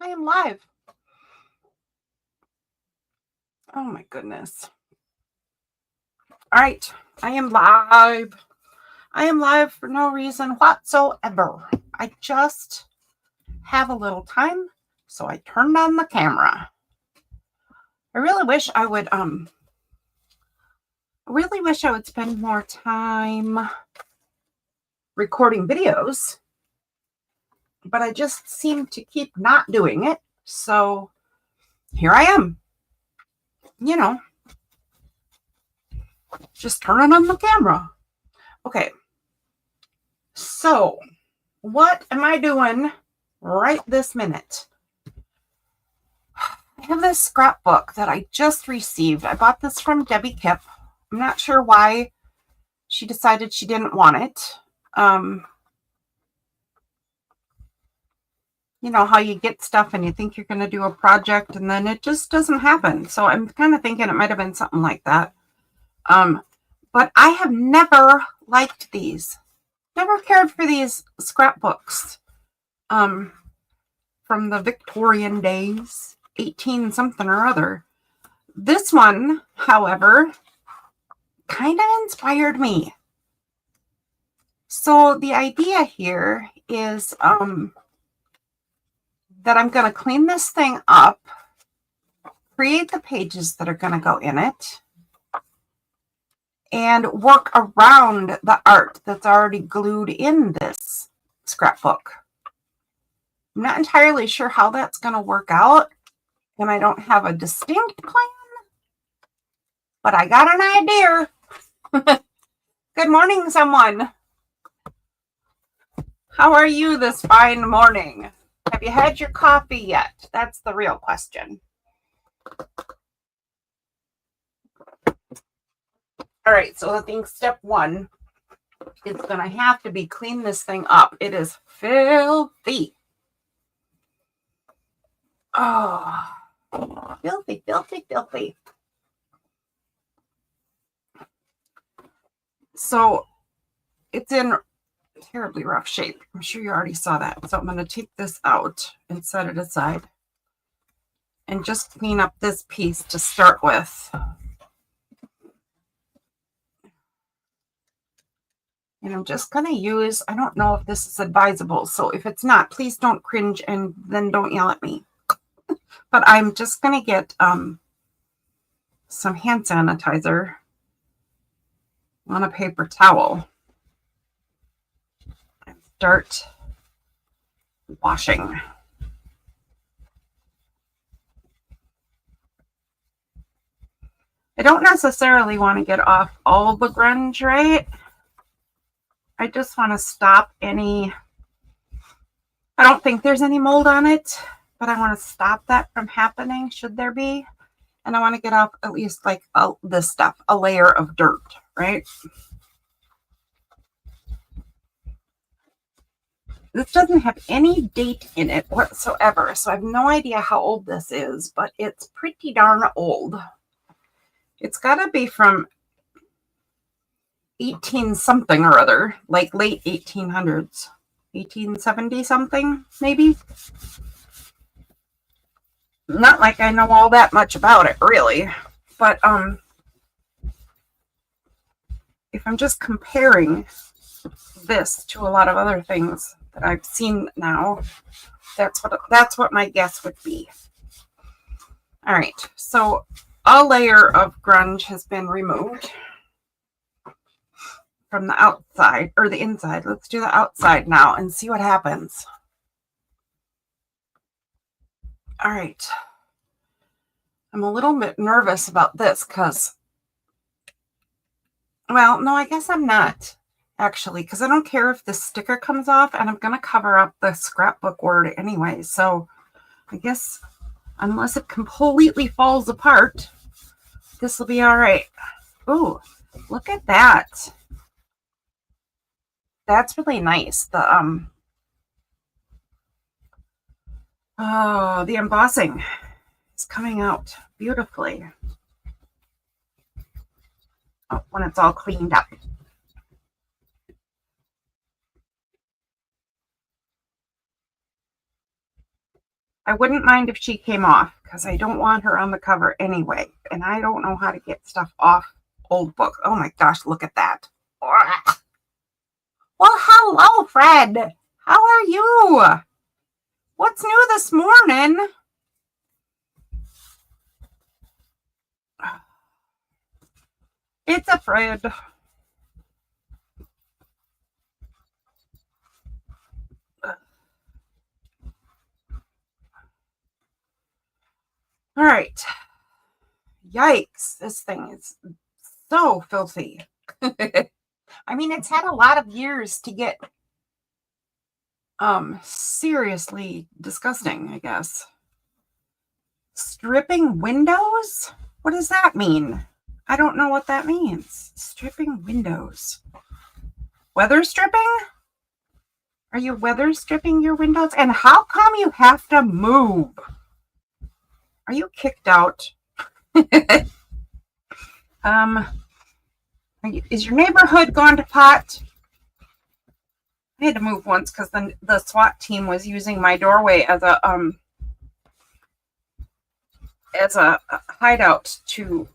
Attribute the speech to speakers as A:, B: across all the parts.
A: I am live. Oh my goodness. All right. I am live. I am live for no reason whatsoever. I just have a little time, so I turned on the camera. I really wish I would spend more time recording videos, but I just seem to keep not doing it. So here I am. You know, just turning on the camera. Okay. So, what am I doing right this minute? I have this scrapbook that I just received. I bought this from Debbie Kipp. I'm not sure why she decided she didn't want it. You know how you get stuff and you think you're going to do a project and then it just doesn't happen. So I'm kind of thinking it might have been something like that. But I have never liked these. Never cared for these scrapbooks from the Victorian days, 18 something or other. This one, however, kind of inspired me. So the idea here is that I'm going to clean this thing up, create the pages that are going to go in it, and work around the art that's already glued in this scrapbook. I'm not entirely sure how that's going to work out, and I don't have a distinct plan, but I got an idea. Good morning, someone. How are you this fine morning? Have you had your coffee yet? That's the real question. All right, so I think step one is going to have to be clean this thing up. It is filthy. Oh, filthy, filthy, filthy. So it's in terribly rough shape. I'm sure you already saw that. So I'm going to take this out and set it aside and just clean up this piece to start with. And I'm just going to use, I don't know if this is advisable. So if it's not, please don't cringe and then don't yell at me. But I'm just going to get some hand sanitizer on a paper towel and start washing. I don't necessarily want to get off all the grunge, right? I just want to stop any, I don't think there's any mold on it, but I want to stop that from happening, should there be. And I want to get off at least like this stuff, a layer of dirt, right? This doesn't have any date in it whatsoever, so I have no idea how old this is, but it's pretty darn old. It's got to be from 18 something or other, like late 1800s, 1870 something, maybe. Not like I know all that much about it, really, but if I'm just comparing this to a lot of other things that I've seen now, that's what my guess would be. All right, so a layer of grunge has been removed from the outside or the inside. Let's do the outside now and see what happens. All right. I'm a little bit nervous about this because, well, no, I guess I'm not actually, because I don't care if the sticker comes off and I'm going to cover up the scrapbook word anyway. So I guess unless it completely falls apart, this will be all right. Oh, look at that. That's really nice. The embossing is coming out beautifully. Oh, when it's all cleaned up. I wouldn't mind if she came off because I don't want her on the cover anyway. And I don't know how to get stuff off old books. Oh my gosh, look at that. Well, hello, Fred. How are you? What's new this morning? It's a Fred. All right. Yikes. This thing is so filthy. I mean, it's had a lot of years to get seriously disgusting, I guess. Stripping windows? What does that mean? I don't know what that means. Stripping windows. Weather stripping? Are you weather stripping your windows? And how come you have to move? Are you kicked out? Is your neighborhood gone to pot? I had to move once because the SWAT team was using my doorway as a hideout to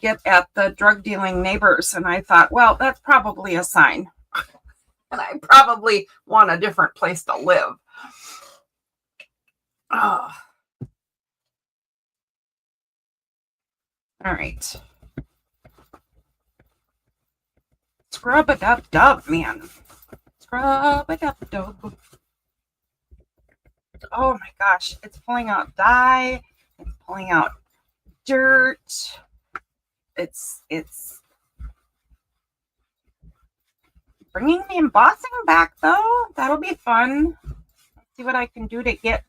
A: get at the drug dealing neighbors, and I thought, well, that's probably a sign, and I probably want a different place to live. Oh. All right. Scrub-a-dub-dub, man. Scrub-a-dub-dub. Oh my gosh, it's pulling out dye. It's pulling out dirt. It's bringing the embossing back, though. That'll be fun. Let's see what I can do to get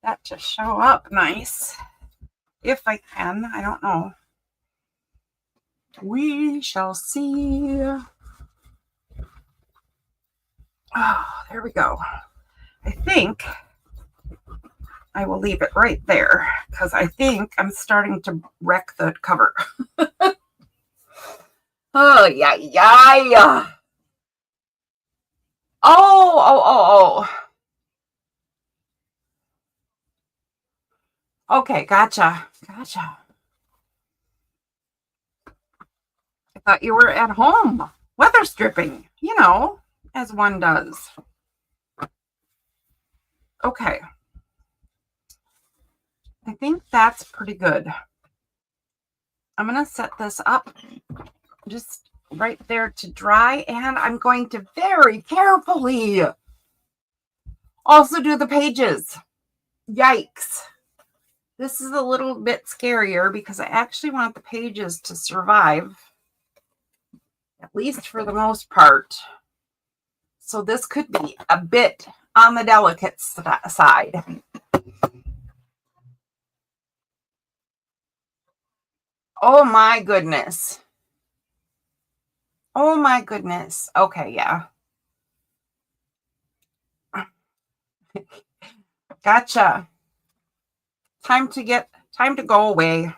A: that to show up nice. If I can, I don't know. We shall see. Oh, there we go. I think I will leave it right there because I think I'm starting to wreck the cover. Oh, yeah. Oh. Okay, gotcha. I thought you were at home, weather stripping, as one does. Okay. I think that's pretty good. I'm going to set this up just right there to dry, and I'm going to very carefully also do the pages. Yikes. This is a little bit scarier because I actually want the pages to survive, at least for the most part. So this could be a bit on the delicate side. Oh my goodness. Okay, yeah. Gotcha. Time to go away.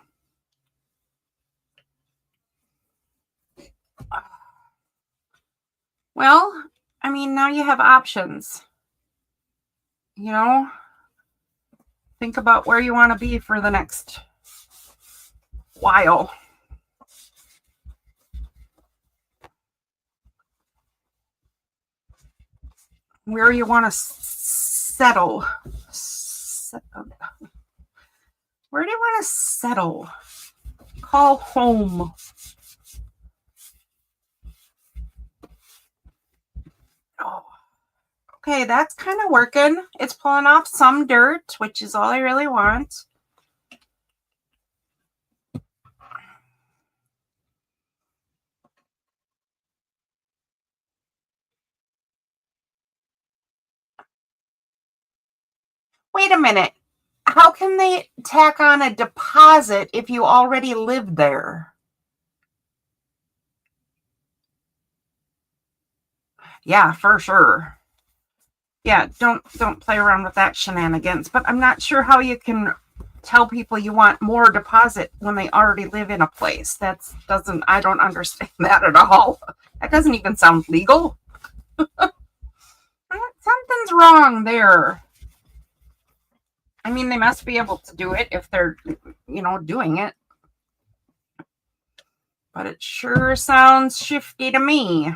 A: Well, I mean, now you have options. Think about where you want to be for the next while. Where you want to settle. Where do you want to settle? Call home. Oh. Okay, that's kind of working. It's pulling off some dirt, which is all I really want. Wait a minute. How can they tack on a deposit if you already live there? Yeah, for sure. Yeah, don't play around with that shenanigans. But I'm not sure how you can tell people you want more deposit when they already live in a place. I don't understand that at all. That doesn't even sound legal. Something's wrong there. I mean, they must be able to do it if they're, doing it. But it sure sounds shifty to me.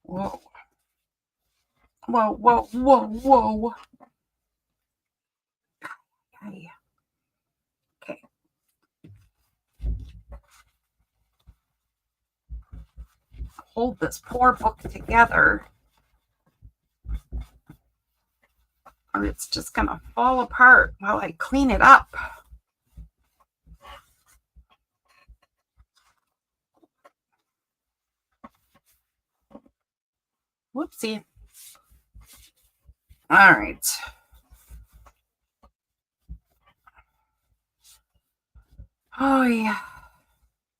A: Whoa. Whoa, whoa, whoa, whoa. Okay. Hold this poor book together, or it's just going to fall apart while I clean it up. Whoopsie. All right. Oh, yeah.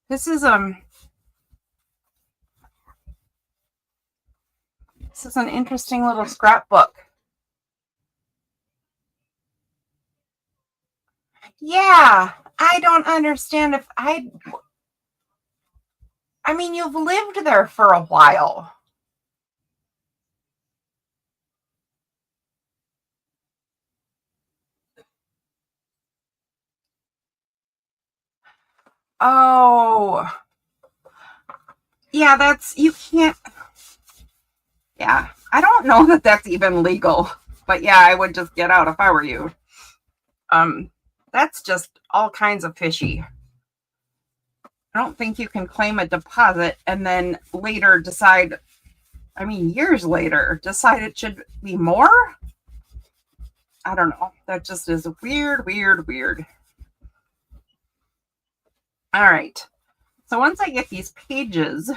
A: This is an interesting little scrapbook. Yeah, I don't understand if I mean, you've lived there for a while. Oh, yeah, you can't. Yeah, I don't know that that's even legal, but yeah, I would just get out if I were you. That's just all kinds of fishy. I don't think you can claim a deposit and then later decide, years later, decide it should be more. I don't know. That just is weird, weird, weird. All right. So once I get these pages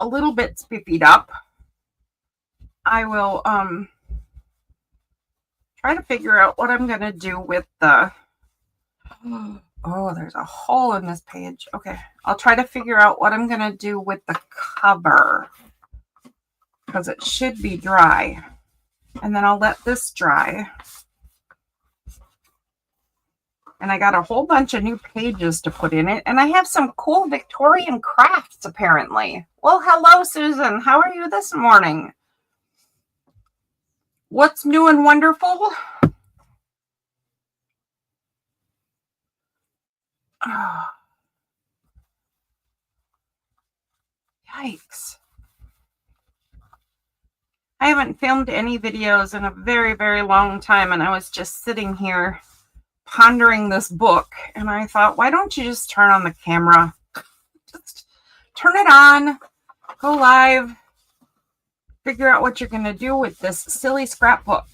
A: a little bit spiffied up, I will try to figure out what I'm going to do with the... Oh, there's a hole in this page. Okay. I'll try to figure out what I'm going to do with the cover, because it should be dry. And then I'll let this dry. And I got a whole bunch of new pages to put in it. And I have some cool Victorian crafts, apparently. Well, hello, Susan. How are you this morning? What's new and wonderful? Oh. Yikes. I haven't filmed any videos in a very, very long time, and I was just sitting here pondering this book, and I thought, why don't you just turn on the camera? Just turn it on, go live, figure out what you're going to do with this silly scrapbook.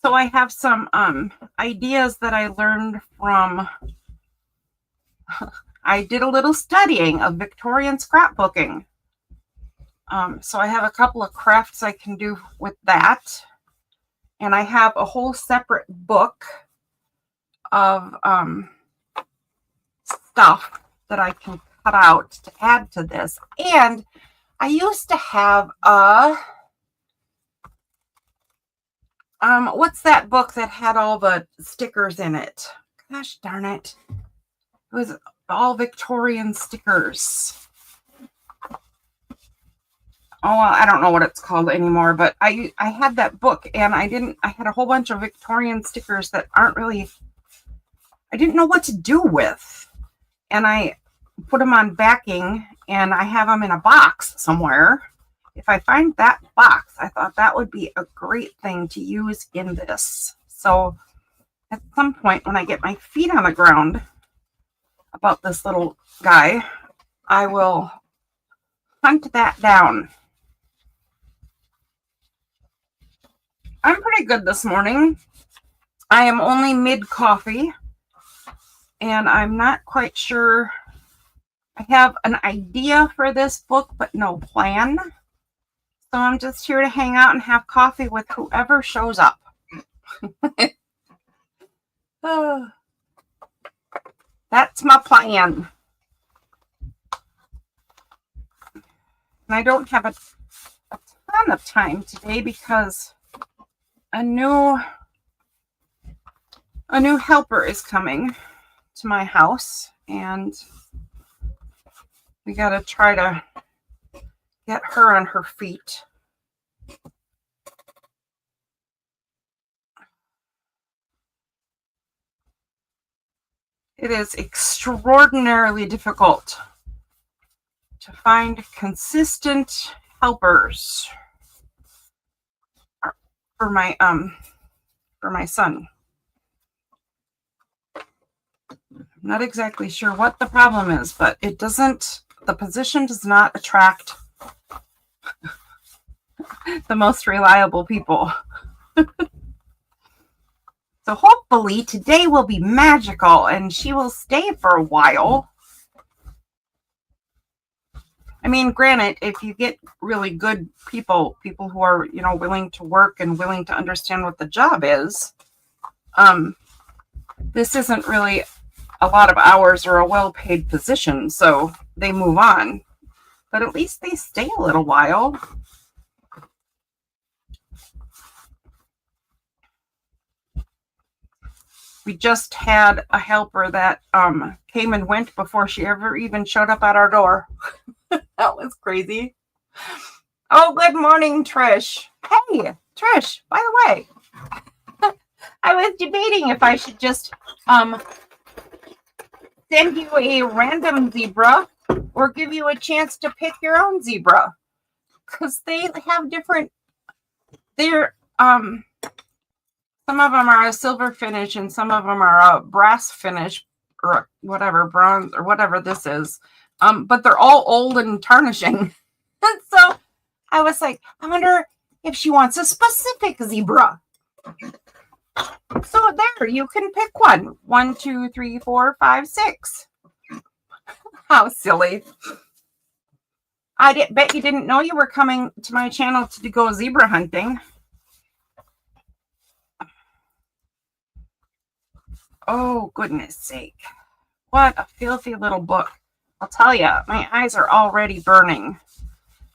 A: So I have some ideas that I learned from... I did a little studying of Victorian scrapbooking. So I have a couple of crafts I can do with that. And I have a whole separate book of stuff that I can cut out to add to this. And I used to have a... what's that book that had all the stickers in it? Gosh darn it. It was all Victorian stickers. Oh, well, I don't know what it's called anymore, but I had that book, and I had a whole bunch of Victorian stickers that aren't really, I didn't know what to do with. And I put them on backing, and I have them in a box somewhere. If I find that box, I thought that would be a great thing to use in this. So at some point when I get my feet on the ground about this little guy, I will hunt that down. I'm pretty good this morning. I am only mid-coffee, and I'm not quite sure. I have an idea for this book, but no plan. So I'm just here to hang out and have coffee with whoever shows up. That's my plan. And I don't have a ton of time today because a new helper is coming to my house, and We got to try to get her on her feet. It is extraordinarily difficult to find consistent helpers for my son. I'm not exactly sure what the problem is, but the position does not attract the most reliable people. So hopefully today will be magical and she will stay for a while. I mean, granted, if you get really good people who are, willing to work and willing to understand what the job is, this isn't really a lot of hours or a well-paid position, so they move on. But at least they stay a little while. We just had a helper that came and went before she ever even showed up at our door. That was crazy. Oh, good morning, Trish. Hey, Trish, by the way, I was debating if I should just send you a random zebra or give you a chance to pick your own zebra. Because they have different, some of them are a silver finish and some of them are a brass finish or whatever, bronze or whatever this is. But they're all old and tarnishing. And so I was like, I wonder if she wants a specific zebra. So there, you can pick one. 1, 2, 3, 4, 5, 6. How silly. I bet you didn't know you were coming to my channel to go zebra hunting. Oh, goodness sake. What a filthy little book. I'll tell you, my eyes are already burning.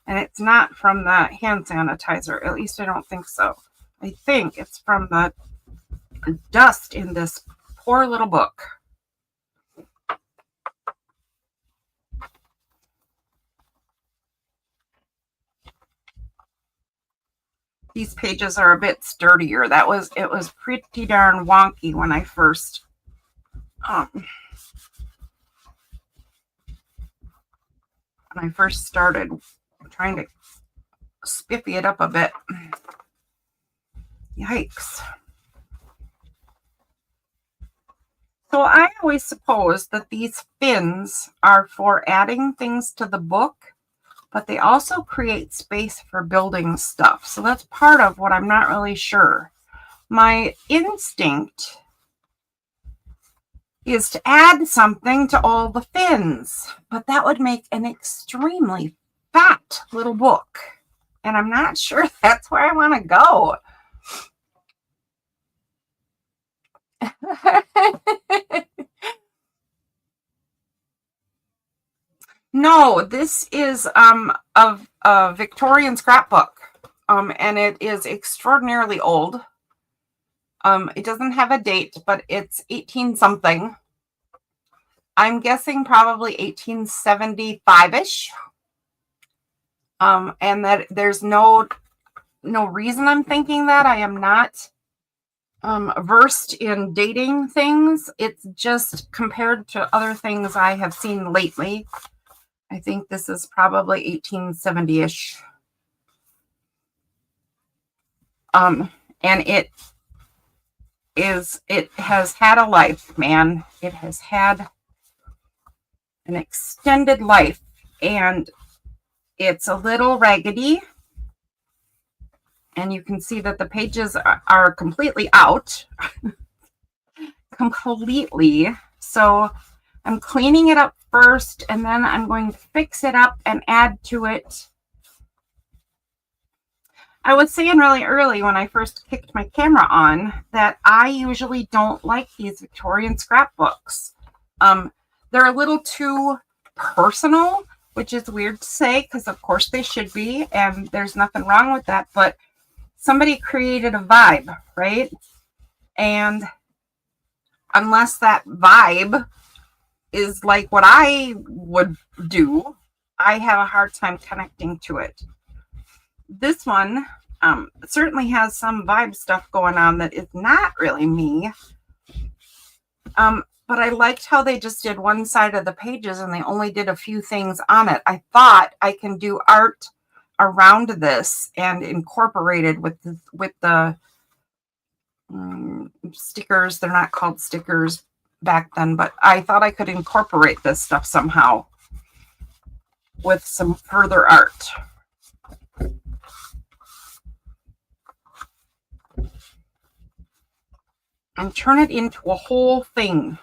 A: And it's not from the hand sanitizer. At least I don't think so. I think it's from the dust in this poor little book. These pages are a bit sturdier. It was pretty darn wonky when I first started trying to spiffy it up a bit. Yikes. So I always suppose that these fins are for adding things to the book, but they also create space for building stuff. So that's part of what I'm not really sure. My instinct is to add something to all the fins, but that would make an extremely fat little book. And I'm not sure that's where I want to go. No, this is a Victorian scrapbook, and it is extraordinarily old. It doesn't have a date, but it's 18 something. I'm guessing probably 1875-ish. And that there's no reason I'm thinking that. I am not versed in dating things. It's just compared to other things I have seen lately. I think this is probably 1870-ish. And it has had a life, man. It has had an extended life, and it's a little raggedy. And you can see that the pages are completely out. Completely. So I'm cleaning it up first, and then I'm going to fix it up and add to it. I was saying really early when I first kicked my camera on that I usually don't like these Victorian scrapbooks. They're a little too personal, which is weird to say because of course they should be, and there's nothing wrong with that, but somebody created a vibe, right? And unless that vibe is like what I would do, I have a hard time connecting to it. This one certainly has some vibe stuff going on that is not really me. But I liked how they just did one side of the pages and they only did a few things on it. I thought I can do art around this and incorporate it with the stickers. They're not called stickers back then, but I thought I could incorporate this stuff somehow with some further art. And turn it into a whole thing.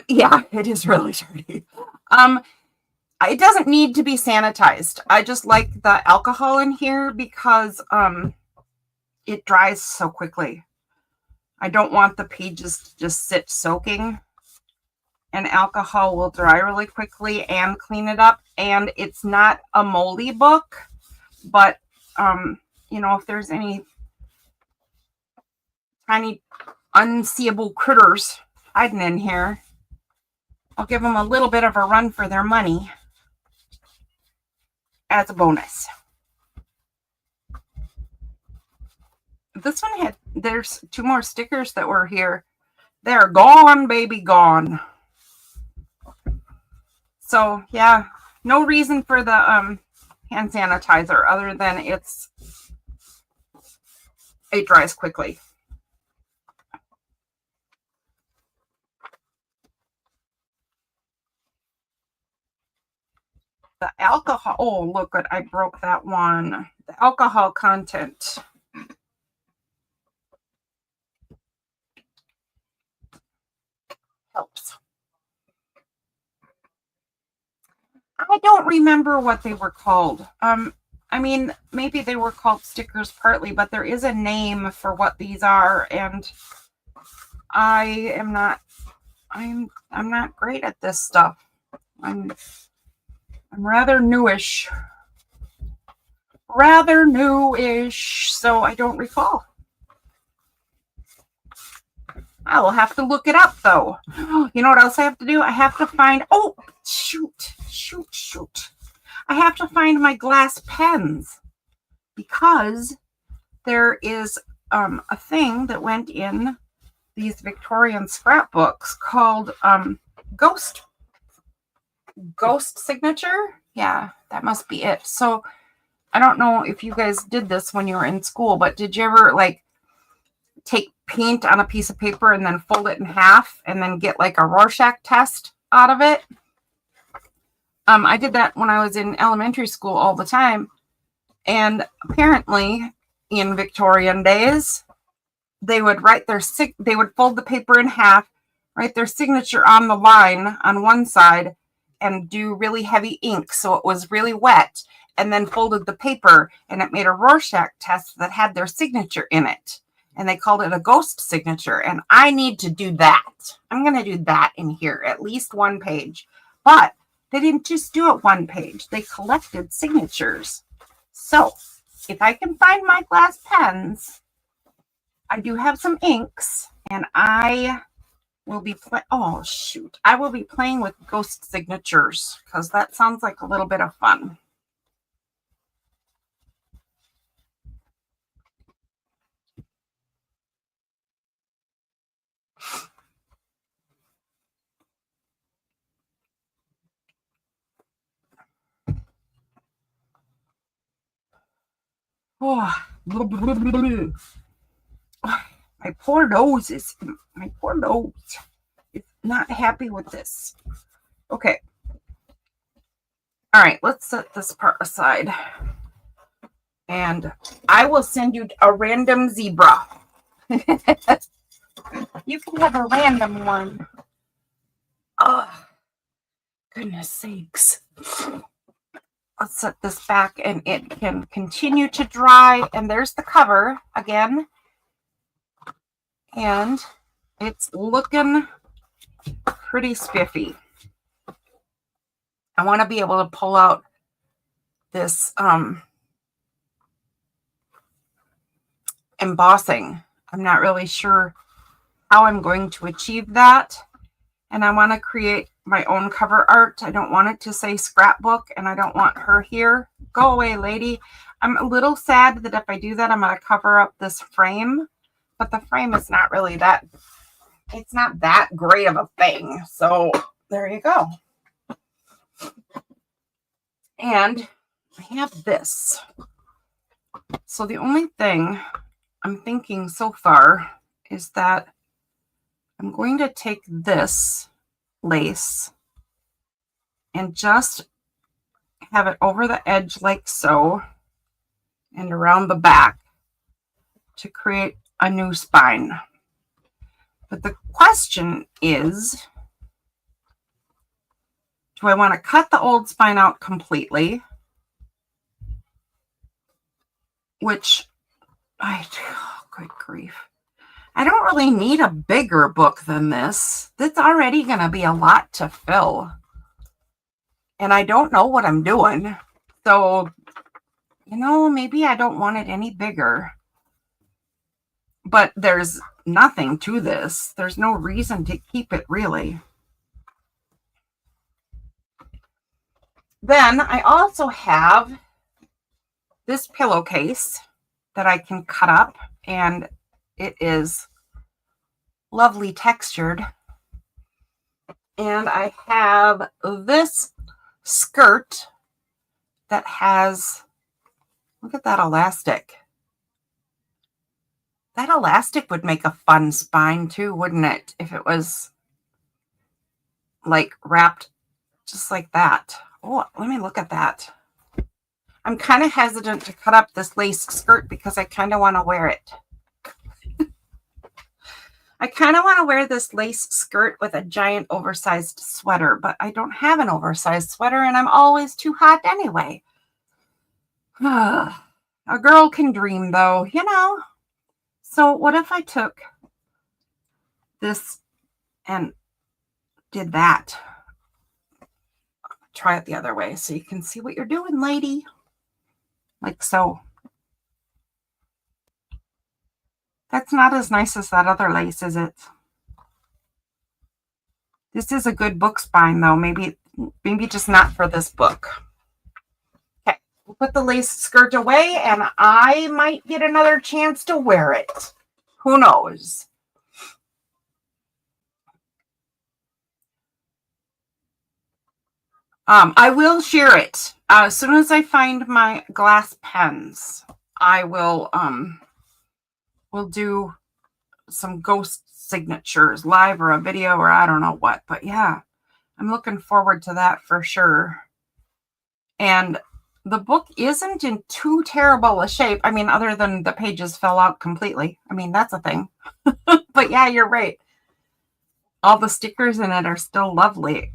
A: Yeah, it is really dirty. It doesn't need to be sanitized. I just like the alcohol in here because it dries so quickly. I don't want the pages to just sit soaking, and alcohol will dry really quickly and clean it up. And it's not a moldy book, but you know, if there's any tiny unseeable critters hiding in here, I'll give them a little bit of a run for their money as a bonus. This one had, there's 2 more stickers that were here. They're gone, baby, gone. So yeah, no reason for the hand sanitizer other than it dries quickly. The alcohol, oh look, I broke that one. The alcohol content helps. I don't remember what they were called. I mean, maybe they were called stickers partly, but there is a name for what these are, and I'm not great at this stuff. I'm rather newish, so I don't recall. I will have to look it up, though. You know what else I have to do? I have to find, oh, shoot. I have to find my glass pens because there is a thing that went in these Victorian scrapbooks called Ghost Signature. Yeah, that must be it. So I don't know if you guys did this when you were in school, but did you ever like take paint on a piece of paper and then fold it in half and then get like a Rorschach test out of it? I did that when I was in elementary school all the time. And apparently in Victorian days, they would they would fold the paper in half, write their signature on the line on one side, and do really heavy ink so it was really wet, and then folded the paper, and it made a Rorschach test that had their signature in it. And they called it a ghost signature. And I need to do that. I'm going to do that in here, at least one page. But they didn't just do it one page. They collected signatures. So if I can find my glass pens, I do have some inks, and I will be I will be playing with ghost signatures because that sounds like a little bit of fun. Oh, my poor nose is not happy with this. Okay. All right, let's set this part aside. And I will send you a random zebra. You can have a random one. Oh, goodness sakes. Let's set this back and it can continue to dry. And there's the cover again. And it's looking pretty spiffy. I want to be able to pull out this embossing. I'm not really sure how I'm going to achieve that. And I want to create my own cover art. I don't want it to say scrapbook, and I don't want her here. Go away, lady. I'm a little sad that if I do that, I'm going to cover up this frame, but the frame is not really that, it's not that great of a thing. So there you go. And I have this. So the only thing I'm thinking so far is that I'm going to take this lace and just have it over the edge like so and around the back to create a new spine. But the question is, do I want to cut the old spine out completely? Which, good grief. I don't really need a bigger book than this. That's already going to be a lot to fill. And I don't know what I'm doing. So, maybe I don't want it any bigger. But there's nothing to this. There's no reason to keep it, really. Then I also have this pillowcase that I can cut up, and it is lovely textured. And I have this skirt that has, look at that elastic. That elastic would make a fun spine too, wouldn't it? If it was like wrapped just like that. Oh, let me look at that. I'm kind of hesitant to cut up this lace skirt because I kind of want to wear it. I kind of want to wear this lace skirt with a giant oversized sweater, but I don't have an oversized sweater and I'm always too hot anyway. A girl can dream though, So what if I took this and did that? Try it the other way so you can see what you're doing, lady. Like so. That's not as nice as that other lace, is it? This is a good book spine, though. Maybe just not for this book. Okay, we'll put the lace skirt away, and I might get another chance to wear it. Who knows? I will share it. As soon as I find my glass pens, I will we'll do some ghost signatures live or a video or I don't know what. But yeah, I'm looking forward to that for sure. And the book isn't in too terrible a shape. I mean, other than the pages fell out completely. I mean, that's a thing. But yeah, you're right. All the stickers in it are still lovely.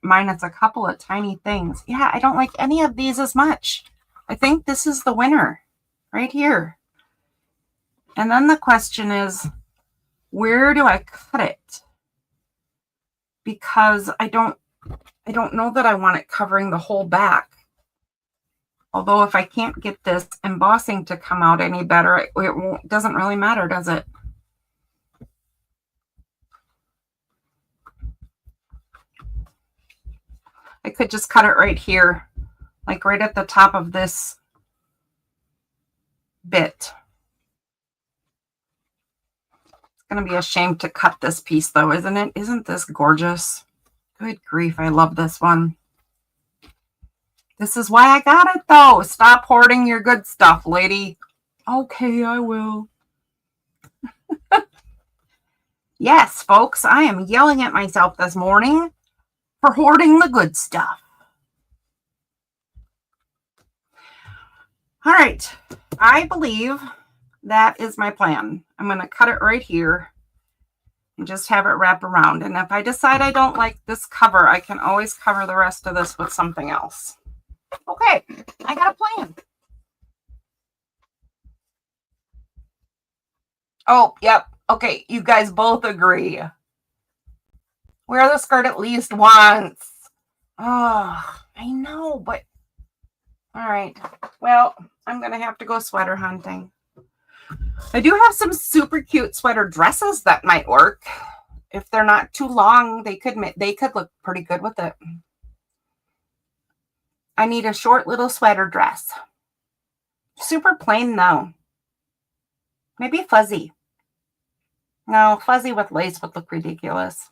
A: Minus a couple of tiny things. Yeah, I don't like any of these as much. I think this is the winner right here. And then the question is, where do I cut it? Because I don't know that I want it covering the whole back. Although if I can't get this embossing to come out any better, it doesn't really matter, does it? I could just cut it right here, like right at the top of this bit. It's going to be a shame to cut this piece though, isn't it? Isn't this gorgeous? Good grief, I love this one. This is why I got it though. Stop hoarding your good stuff, lady. Okay, I will. Yes, folks, I am yelling at myself this morning for hoarding the good stuff. All right, I believe that is my plan. I'm going to cut it right here and just have it wrap around. And if I decide I don't like this cover, I can always cover the rest of this with something else. Okay, I got a plan. Oh, yep. Okay, you guys both agree. Wear the skirt at least once. Oh, I know, but all right. Well, I'm going to have to go sweater hunting. I do have some super cute sweater dresses that might work. If they're not too long, they could look pretty good with it. I need a short little sweater dress. Super plain though. Maybe fuzzy. No, fuzzy with lace would look ridiculous.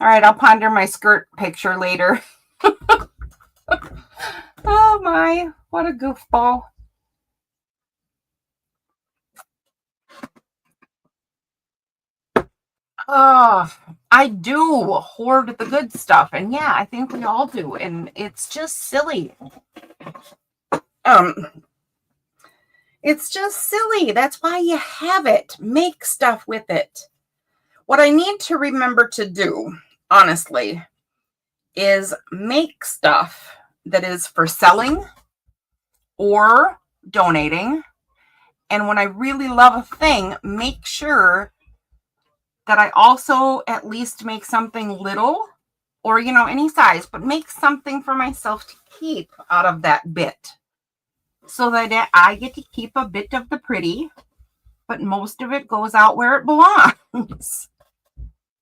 A: All right, I'll ponder my skirt picture later. Oh my, what a goofball. Oh, I do hoard the good stuff. And yeah, I think we all do. And it's just silly. Um, it's just silly. That's why you have it. Make stuff with it. What I need to remember to do, honestly, is make stuff that is for selling or donating. And when I really love a thing, make sure that I also at least make something little or, any size, but make something for myself to keep out of that bit so that I get to keep a bit of the pretty, but most of it goes out where it belongs.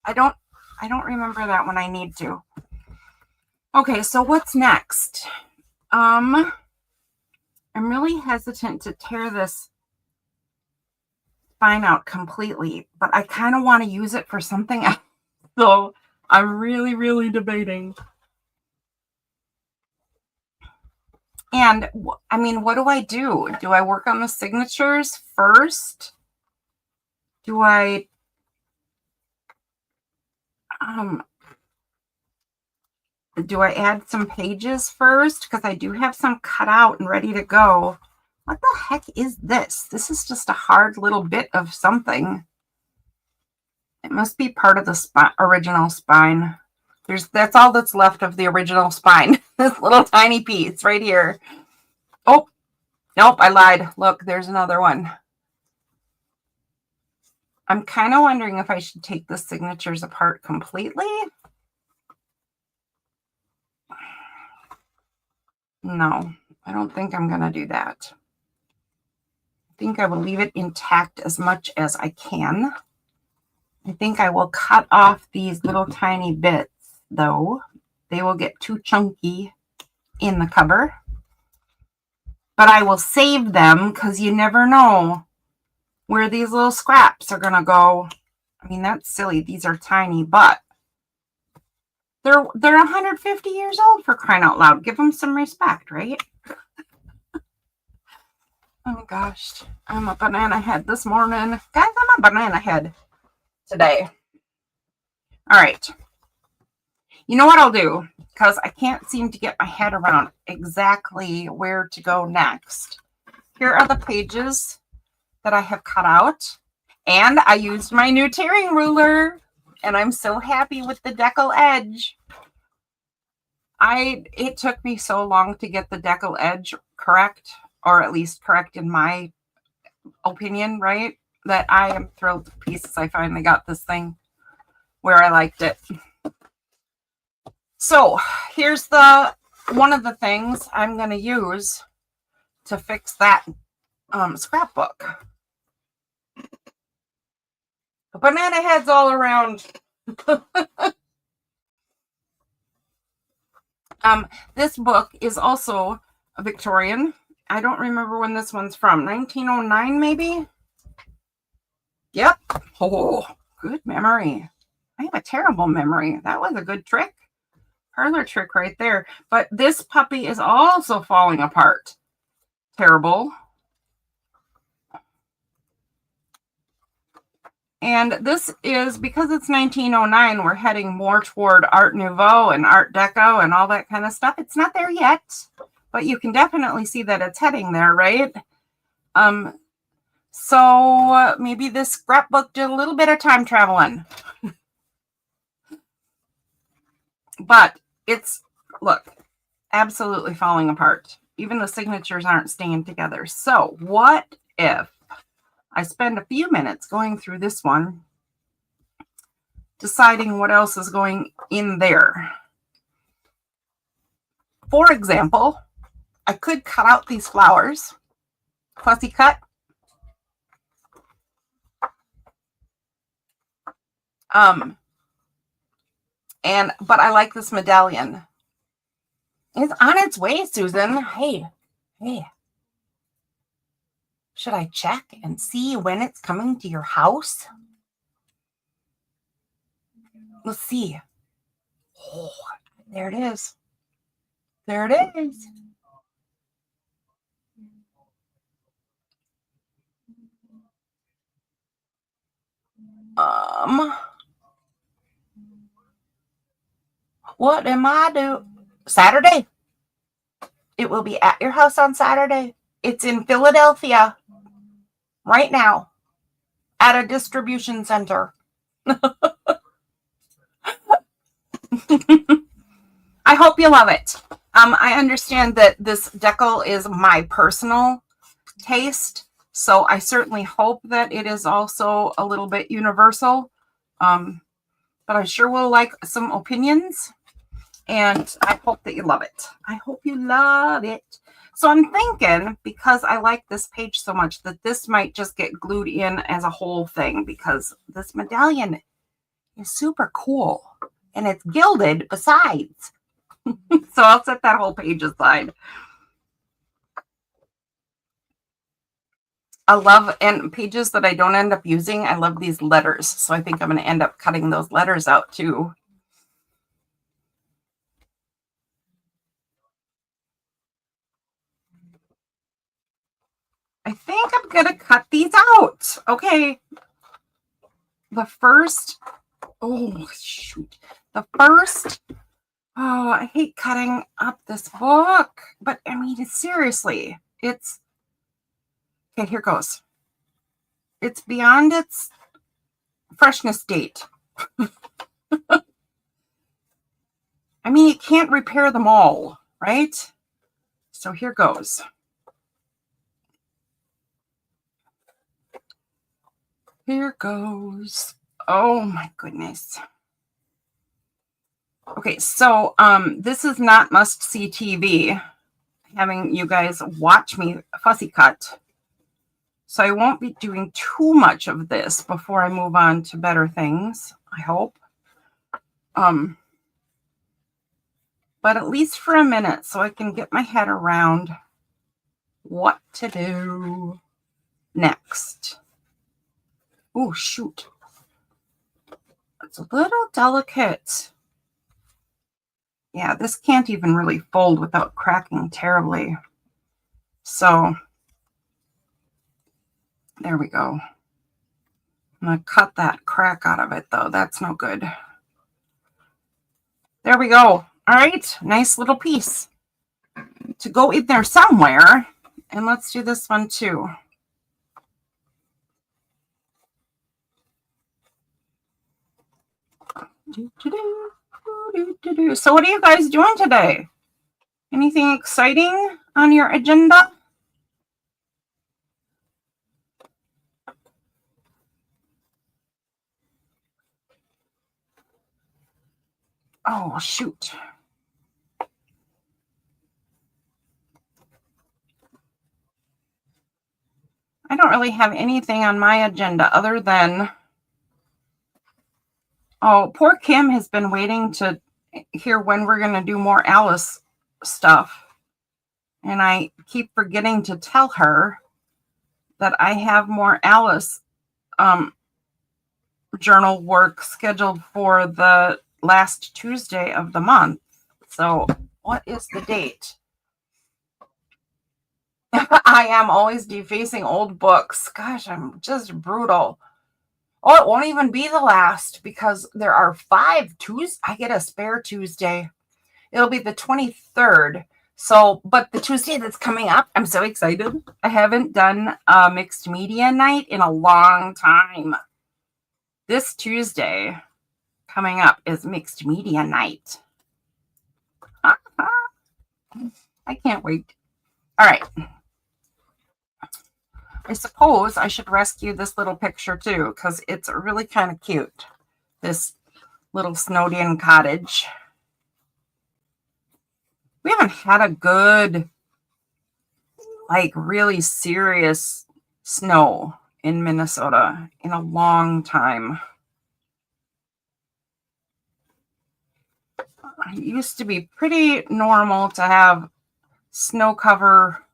A: I don't remember that when I need to. Okay, so what's next? I'm really hesitant to tear this spine out completely, but I kind of want to use it for something else. So I'm really, really debating. And I mean, what do I do? Do I work on the signatures first? Do I add some pages first? Because I do have some cut out and ready to go. What the heck is this? This is just a hard little bit of something. It must be part of the original spine. That's all that's left of the original spine. This little tiny piece right here. Oh, nope, I lied. Look, there's another one. I'm kind of wondering if I should take the signatures apart completely. No, I don't think I'm going to do that. I think I will leave it intact as much as I can. I think I will cut off these little tiny bits, though. They will get too chunky in the cover. But I will save them because you never know where these little scraps are going to go. I mean, that's silly. These are tiny, but they're 150 years old, for crying out loud. Give them some respect, right? Oh, gosh. I'm a banana head this morning. Guys, I'm a banana head today. All right. You know what I'll do? Because I can't seem to get my head around exactly where to go next. Here are the pages that I have cut out. And I used my new tearing ruler. And I'm so happy with the decal edge. It took me so long to get the decal edge correct, or at least correct in my opinion, right? That I am thrilled to pieces. I finally got this thing where I liked it. So here's one of the things I'm going to use to fix that scrapbook. The banana heads all around. This book is also a Victorian. I don't remember when this one's from. 1909, maybe? Yep. Oh, good memory. I have a terrible memory. That was a good trick. Parlor trick right there. But this puppy is also falling apart. Terrible. And this is, because it's 1909, we're heading more toward Art Nouveau and Art Deco and all that kind of stuff. It's not there yet, but you can definitely see that it's heading there, right? So maybe this scrapbook did a little bit of time traveling. But it's, look, absolutely falling apart. Even the signatures aren't staying together. So what if I spend a few minutes going through this one, deciding what else is going in there? For example, I could cut out these flowers, fussy cut, But I like this medallion. It's on its way, Susan. Hey. Should I check and see when it's coming to your house? Let's see. Oh, there it is. There it is. What am I doing? Saturday. It will be at your house on Saturday. It's in Philadelphia right now at a distribution center. I hope you love it. I understand that this decal is my personal taste, so I certainly hope that it is also a little bit universal. But I sure will like some opinions, and I hope that you love it. I hope you love it. So I'm thinking, because I like this page so much, that this might just get glued in as a whole thing, because this medallion is super cool, and it's gilded besides. So I'll set that whole page aside. I love, and pages that I don't end up using, I love these letters. So I think I'm going to end up cutting those letters out too. I think I'm going to cut these out. Okay. The first, oh, shoot. The first, oh, I hate cutting up this book. But I mean, seriously, it's, okay, here goes. It's beyond its freshness date. I mean, you can't repair them all, right? So here goes. Here goes. Oh my goodness. Okay, so this is not must-see TV, having you guys watch me fussy cut. So I won't be doing too much of this before I move on to better things, I hope. But at least for a minute, so I can get my head around what to do next. Oh, shoot. It's a little delicate. Yeah, this can't even really fold without cracking terribly. So there we go. I'm going to cut that crack out of it, though. That's no good. There we go. All right, nice little piece to go in there somewhere. And let's do this one too. So what are you guys doing today? Anything exciting on your agenda? Oh, shoot. I don't really have anything on my agenda other than, oh, poor Kim has been waiting to hear when we're going to do more Alice stuff. And I keep forgetting to tell her that I have more Alice journal work scheduled for the last Tuesday of the month. So what is the date? I am always defacing old books. Gosh, I'm just brutal. Oh, it won't even be the last because there are 5 Tuesdays. I get a spare Tuesday. It'll be the 23rd. So, but the Tuesday that's coming up, I'm so excited. I haven't done a mixed media night in a long time. This Tuesday coming up is mixed media night. I can't wait. All right. I suppose I should rescue this little picture too, because it's really kind of cute. This little snowed in cottage. We haven't had a good, like really serious snow in Minnesota in a long time. it used to be pretty normal to have snow cover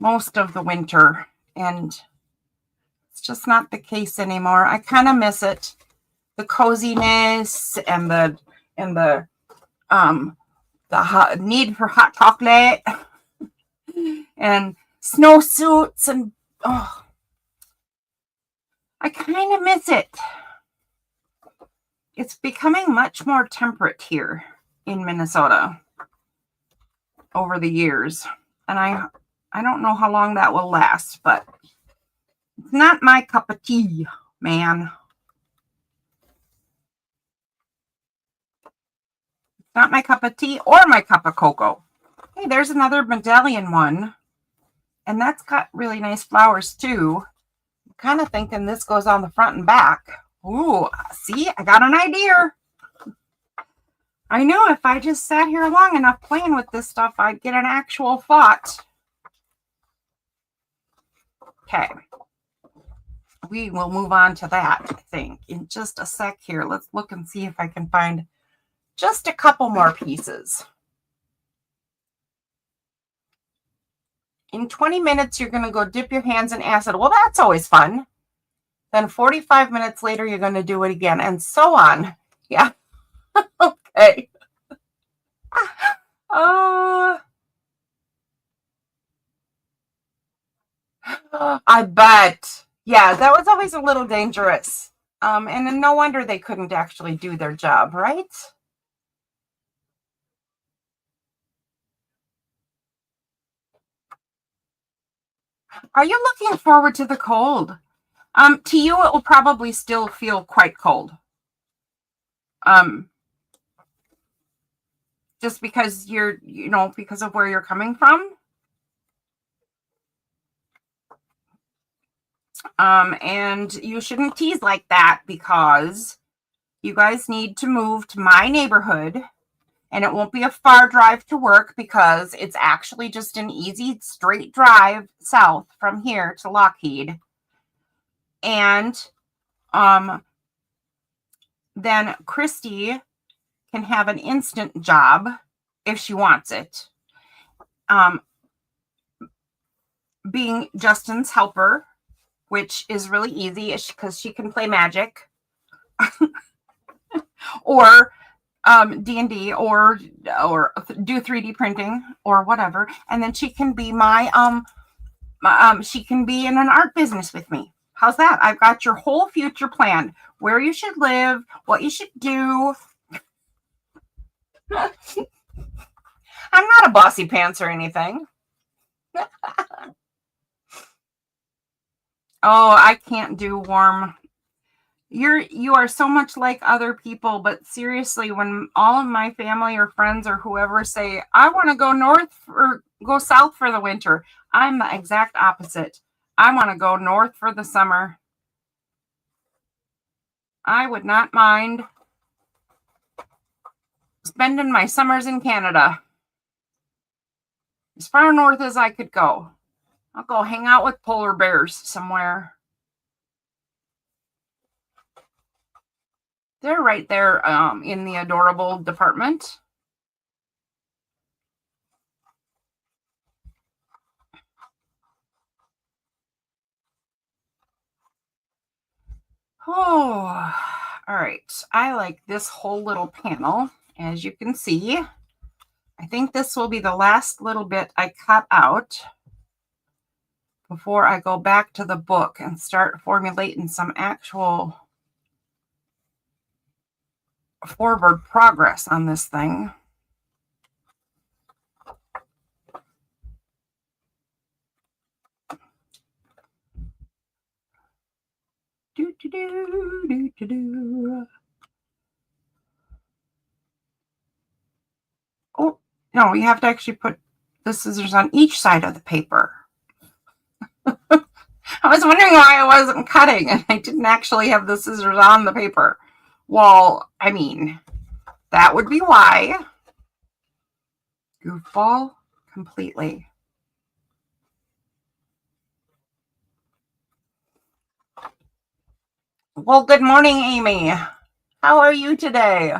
A: most of the winter, and it's just not the case anymore. I kind of miss it, the coziness and the need for hot chocolate and snowsuits, and I kind of miss it. It's becoming much more temperate here in Minnesota over the years, and I don't know how long that will last, but it's not my cup of tea, man. It's not my cup of tea or my cup of cocoa. Hey, there's another medallion one, and that's got really nice flowers too. I'm kind of thinking this goes on the front and back. Ooh, see, I got an idea. I know if I just sat here long enough playing with this stuff, I'd get an actual thought. Okay. We will move on to that, I think, in just a sec here. Let's look and see if I can find just a couple more pieces. In 20 minutes, you're going to go dip your hands in acid. Well, that's always fun. Then 45 minutes later, you're going to do it again, and so on. Yeah. Okay. I bet. Yeah, that was always a little dangerous. And then no wonder they couldn't actually do their job, right? Are you looking forward to the cold? To you, it will probably still feel quite cold. Just because because of where you're coming from. And you shouldn't tease like that, because you guys need to move to my neighborhood, and it won't be a far drive to work, because it's actually just an easy straight drive south from here to Lockheed. And then Christy can have an instant job if she wants it. Being Justin's helper, which is really easy because she can play magic or D&D or do 3D printing or whatever. And then she can be she can be in an art business with me. How's that? I've got your whole future planned, where you should live, what you should do. I'm not a bossy pants or anything. Oh, I can't do warm. You are so much like other people, but seriously, when all of my family or friends or whoever say, I want to go north or go south for the winter, I'm the exact opposite. I want to go north for the summer. I would not mind spending my summers in Canada. As far north as I could go. I'll go hang out with polar bears somewhere. They're right there in the adorable department. Oh, all right. I like this whole little panel, as you can see. I think this will be the last little bit I cut out before I go back to the book and start formulating some actual forward progress on this thing. Oh, no, you have to actually put the scissors on each side of the paper. I was wondering why I wasn't cutting and I didn't actually have the scissors on the paper. Well, I mean, that would be why. Goofball completely. Well, good morning, Amy. How are you today?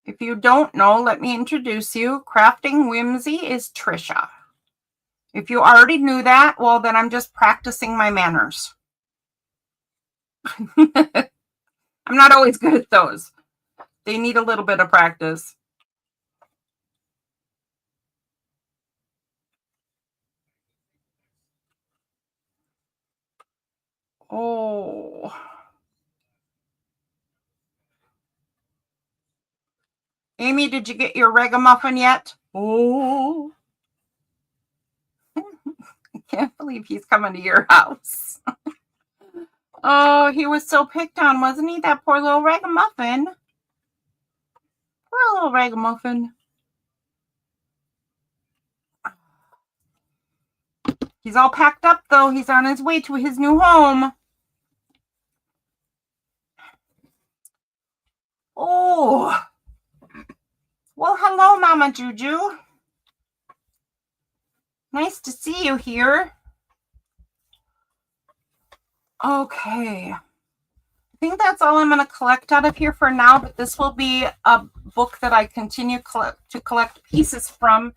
A: If you don't know, let me introduce you. Crafting Whimsy is Trisha. If you already knew that, well, then I'm just practicing my manners. I'm not always good at those. They need a little bit of practice. Oh. Amy, did you get your ragamuffin yet? Oh. I can't believe he's coming to your house. Oh, he was so picked on, wasn't he? That poor little ragamuffin. Poor little ragamuffin. He's all packed up, though. He's on his way to his new home. Oh. Well, hello, Mama Juju. Nice to see you here. Okay. I think that's all I'm going to collect out of here for now, but this will be a book that I continue to collect pieces from,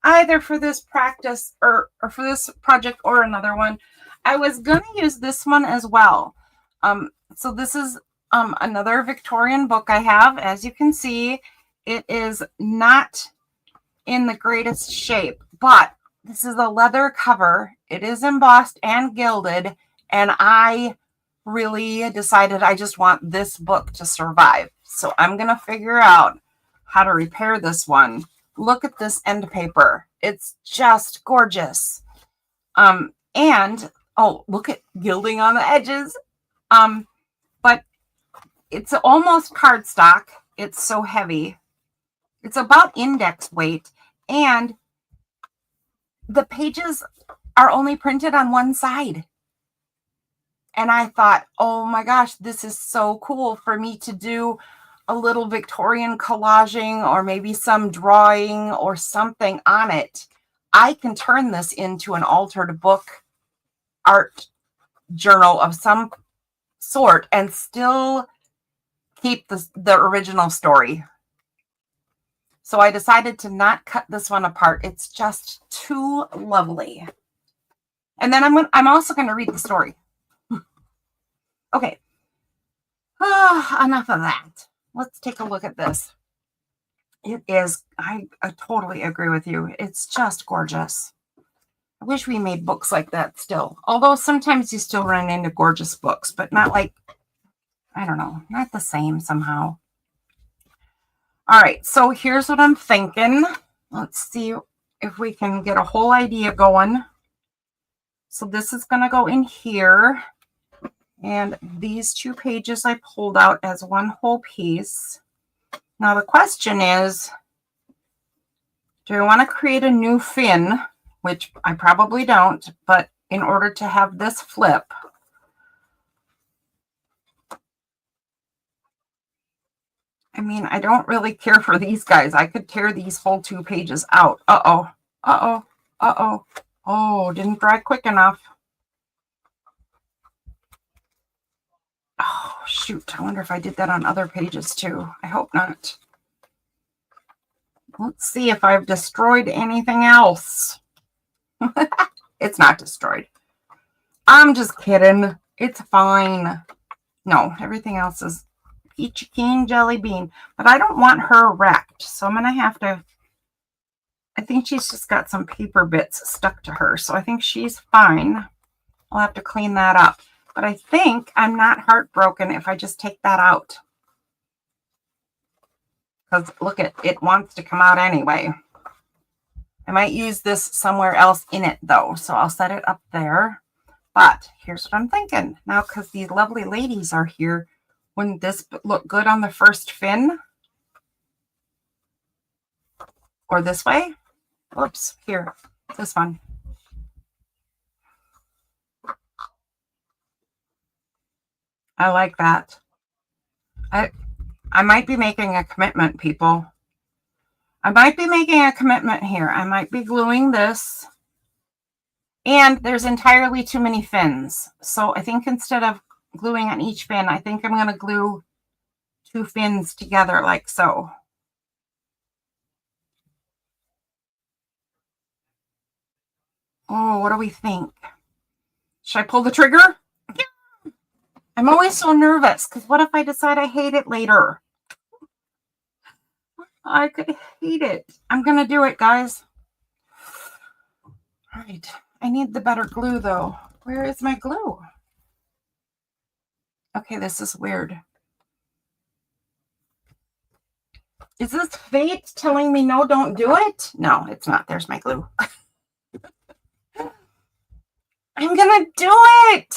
A: either for this practice or for this project or another one. I was going to use this one as well. So this is another Victorian book I have. As you can see, it is not in the greatest shape, but this is a leather cover. It is embossed and gilded, and I really decided I just want this book to survive. So I'm going to figure out how to repair this one. Look at this end paper. It's just gorgeous. And, oh, look at gilding on the edges. But it's almost cardstock. It's so heavy. It's about index weight, and the pages are only printed on one side. And I thought, oh my gosh, this is so cool for me to do a little Victorian collaging or maybe some drawing or something on it. I can turn this into an altered book art journal of some sort and still keep the original story. So I decided to not cut this one apart. It's just too lovely. And then I'm also going to read the story. Okay. Enough of that. Let's take a look at this. It is, I totally agree with you. It's just gorgeous. I wish we made books like that still. Although sometimes you still run into gorgeous books, but not like, I don't know, not the same somehow. All right, so here's what I'm thinking. Let's see if we can get a whole idea going. So this is going to go in here. And these 2 pages I pulled out as one whole piece. Now the question is, do I want to create a new fin, which I probably don't, but in order to have this flip, I mean, I don't really care for these guys. I could tear these whole 2 pages out. Uh-oh. Uh-oh. Uh-oh. Oh, didn't dry quick enough. Oh, shoot. I wonder if I did that on other pages too. I hope not. Let's see if I've destroyed anything else. It's not destroyed. I'm just kidding. It's fine. No, everything else is peachy keen jelly bean. But I don't want her wrecked. So I'm going to have to, I think she's just got some paper bits stuck to her. So I think she's fine. I'll have to clean that up. But I think I'm not heartbroken if I just take that out. Because look, it wants to come out anyway. I might use this somewhere else in it though. So I'll set it up there. But here's what I'm thinking. Now, because these lovely ladies are here, wouldn't this look good on the first fin? Or this way? Whoops, here, this one. I like that. I might be making a commitment, people. I might be making a commitment here. I might be gluing this. And there's entirely too many fins. So I think instead of gluing on each fin, I think I'm going to glue 2 fins together like so. Oh, what do we think? Should I pull the trigger? I'm always so nervous because what if I decide I hate it later? I could hate it. I'm going to do it, guys. All right. I need the better glue, though. Where is my glue? Okay, this is weird. Is this fate telling me no, don't do it? No, it's not. There's my glue. I'm going to do it.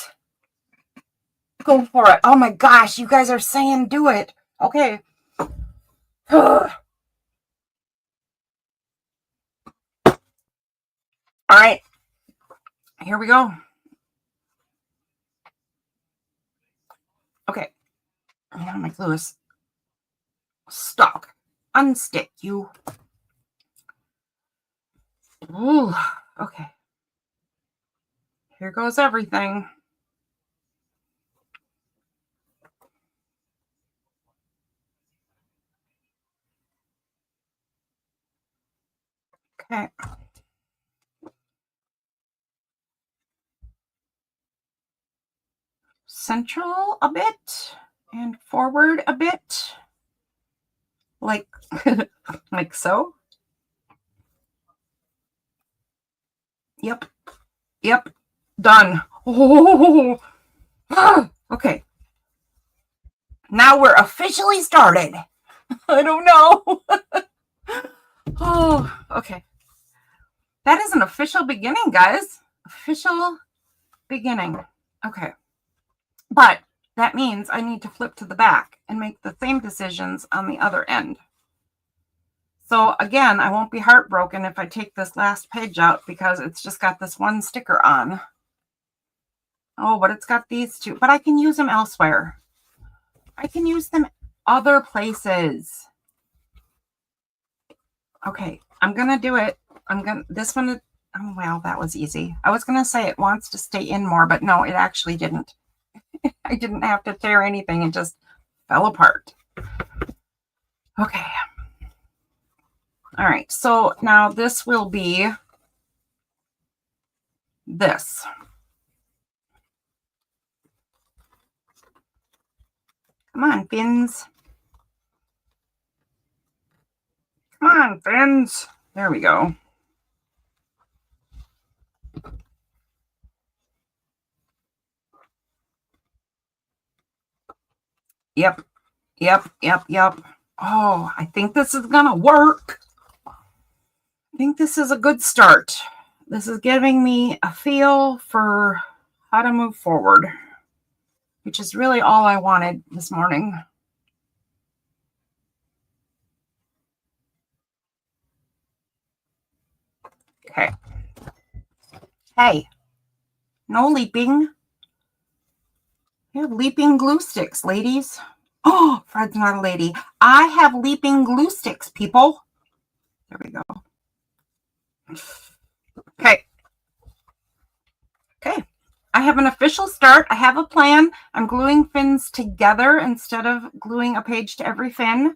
A: Go for it. Oh my gosh, you guys are saying do it. Okay. All right. Here we go. Okay. Now my glue is stuck. Unstick you. Ooh, okay. Here goes everything. Okay. Central a bit and forward a bit. Like, like so. Yep. Yep. Done. Oh. Okay. Now we're officially started. I don't know. Oh, okay. That is an official beginning, guys. Official beginning. Okay. But that means I need to flip to the back and make the same decisions on the other end. So again, I won't be heartbroken if I take this last page out because it's just got this one sticker on. Oh, but it's got these two. But I can use them elsewhere. I can use them other places. Okay, I'm going to do it. This one, oh, well, that was easy. I was going to say it wants to stay in more, but no, it actually didn't. I didn't have to tear anything. It just fell apart. Okay. All right, so now this will be this. Come on, fins. Come on, fins. There we go. Yep, yep, yep, yep. Oh, I think this is going to work. I think this is a good start. This is giving me a feel for how to move forward, which is really all I wanted this morning. Okay. Hey, no leaping. We have leaping glue sticks, ladies. Oh, Fred's not a lady. I have leaping glue sticks, people. There we go. Okay. Okay. I have an official start. I have a plan. I'm gluing fins together instead of gluing a page to every fin.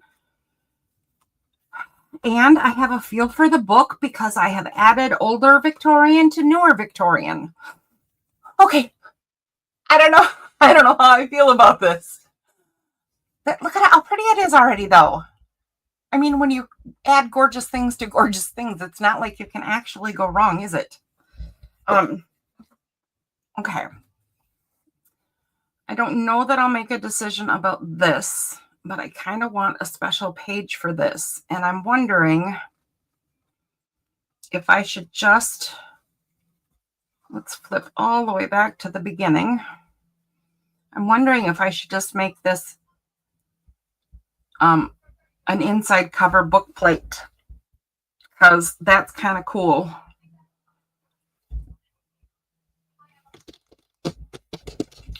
A: And I have a feel for the book because I have added older Victorian to newer Victorian. Okay. I don't know. I don't know how I feel about this. Look at how pretty it is already, though. I mean, when you add gorgeous things to gorgeous things, it's not like you can actually go wrong, is it? Okay. I don't know that I'll make a decision about this, but I kind of want a special page for this. And I'm wondering if I should just, let's flip all the way back to the beginning. I'm wondering if I should just make this an inside cover book plate, because that's kind of cool.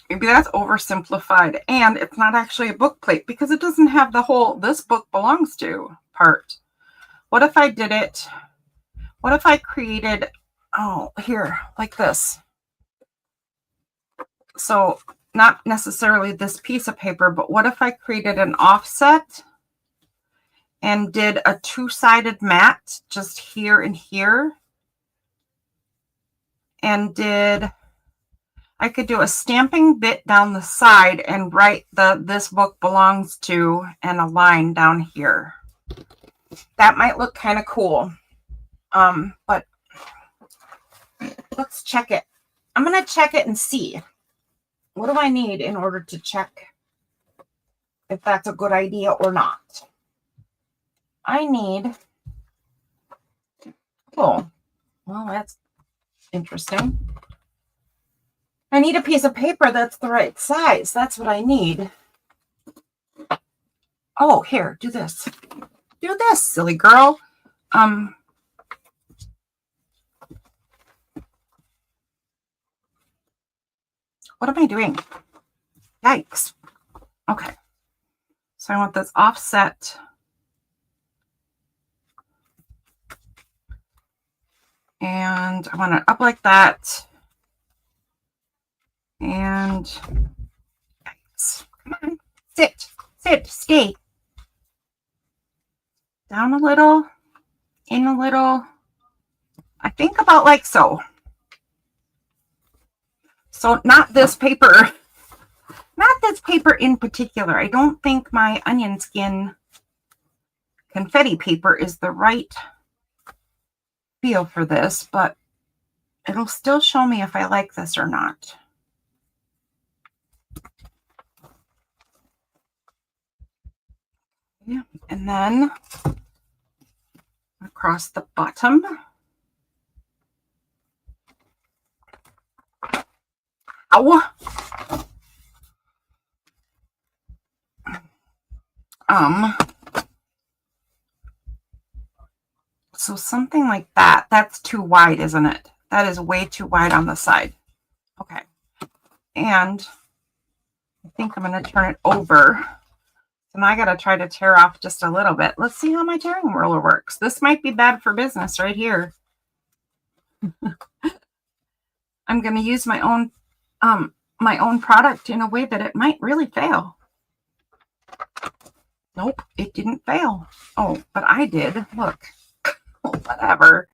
A: Maybe that's oversimplified, and it's not actually a book plate because it doesn't have the whole "this book belongs to" part. What if I did it? What if I created, oh, here, like this? So not necessarily this piece of paper, but what if I created an offset and did a two-sided mat just here and here? and I could do a stamping bit down the side and write this book belongs to and a line down here. That might look kind of cool. But let's check it. I'm going to check it and see. What do I need in order to check if that's a good idea or not? I need, oh, well, that's interesting. I need a piece of paper that's the right size. That's what I need. Oh, here, do this. Do this, silly girl. What am I doing? Yikes. Okay. So I want this offset. And I want it up like that. And yikes. Come on. Sit, stay. Down a little, in a little. I think about like so. So not this paper. Not this paper in particular. I don't think my onion skin confetti paper is the right feel for this, but it'll still show me if I like this or not. Yeah. And then across the bottom. Ow. So something like that. That's too wide, isn't it? That is way too wide on the side. Okay. And I think I'm going to turn it over. And I got to try to tear off just a little bit. Let's see how my tearing roller works. This might be bad for business right here. I'm going to use my own product in a way that it might really fail. Nope, it didn't fail. Oh, but I did. Look. Whatever.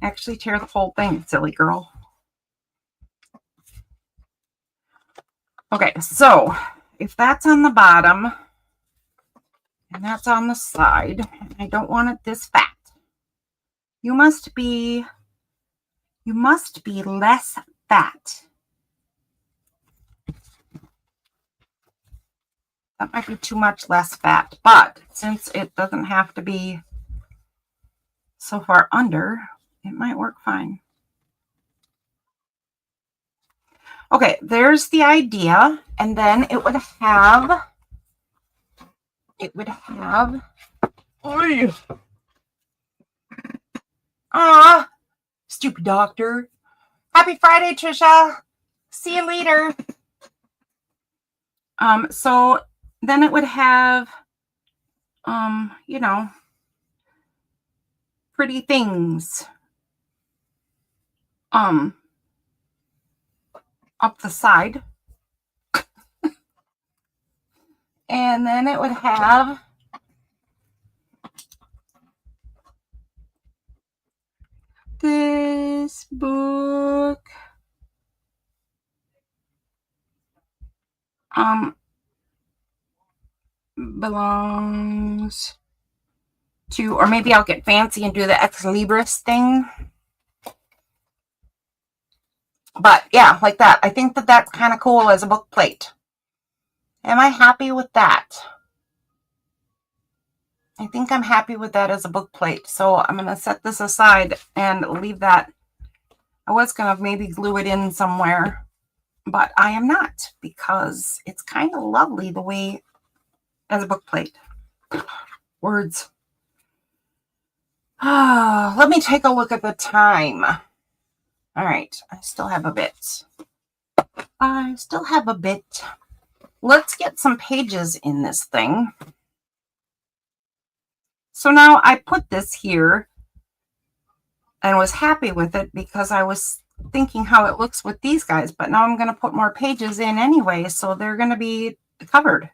A: Actually tear the whole thing, silly girl. Okay, so if that's on the bottom and that's on the side, I don't want it this fat. You must be less fat. That might be too much less fat, but since it doesn't have to be so far under, it might work fine. Okay, there's the idea. And then it would have, stupid doctor. Happy Friday, Trisha. See you later. So then it would have, you know, pretty things, up the side. And then it would have this book belongs to, or maybe I'll get fancy and do the Ex Libris thing. But yeah, like that. I think that that's kind of cool as a book plate. Am I happy with that? I think I'm happy with that as a book plate. So I'm going to set this aside and leave that. I was going to maybe glue it in somewhere, but I am not, because it's kind of lovely the way as a book plate. Words. Let me take a look at the time. All right. I still have a bit. Let's get some pages in this thing. So now I put this here and was happy with it because I was thinking how it looks with these guys, but now I'm going to put more pages in anyway, so they're going to be covered.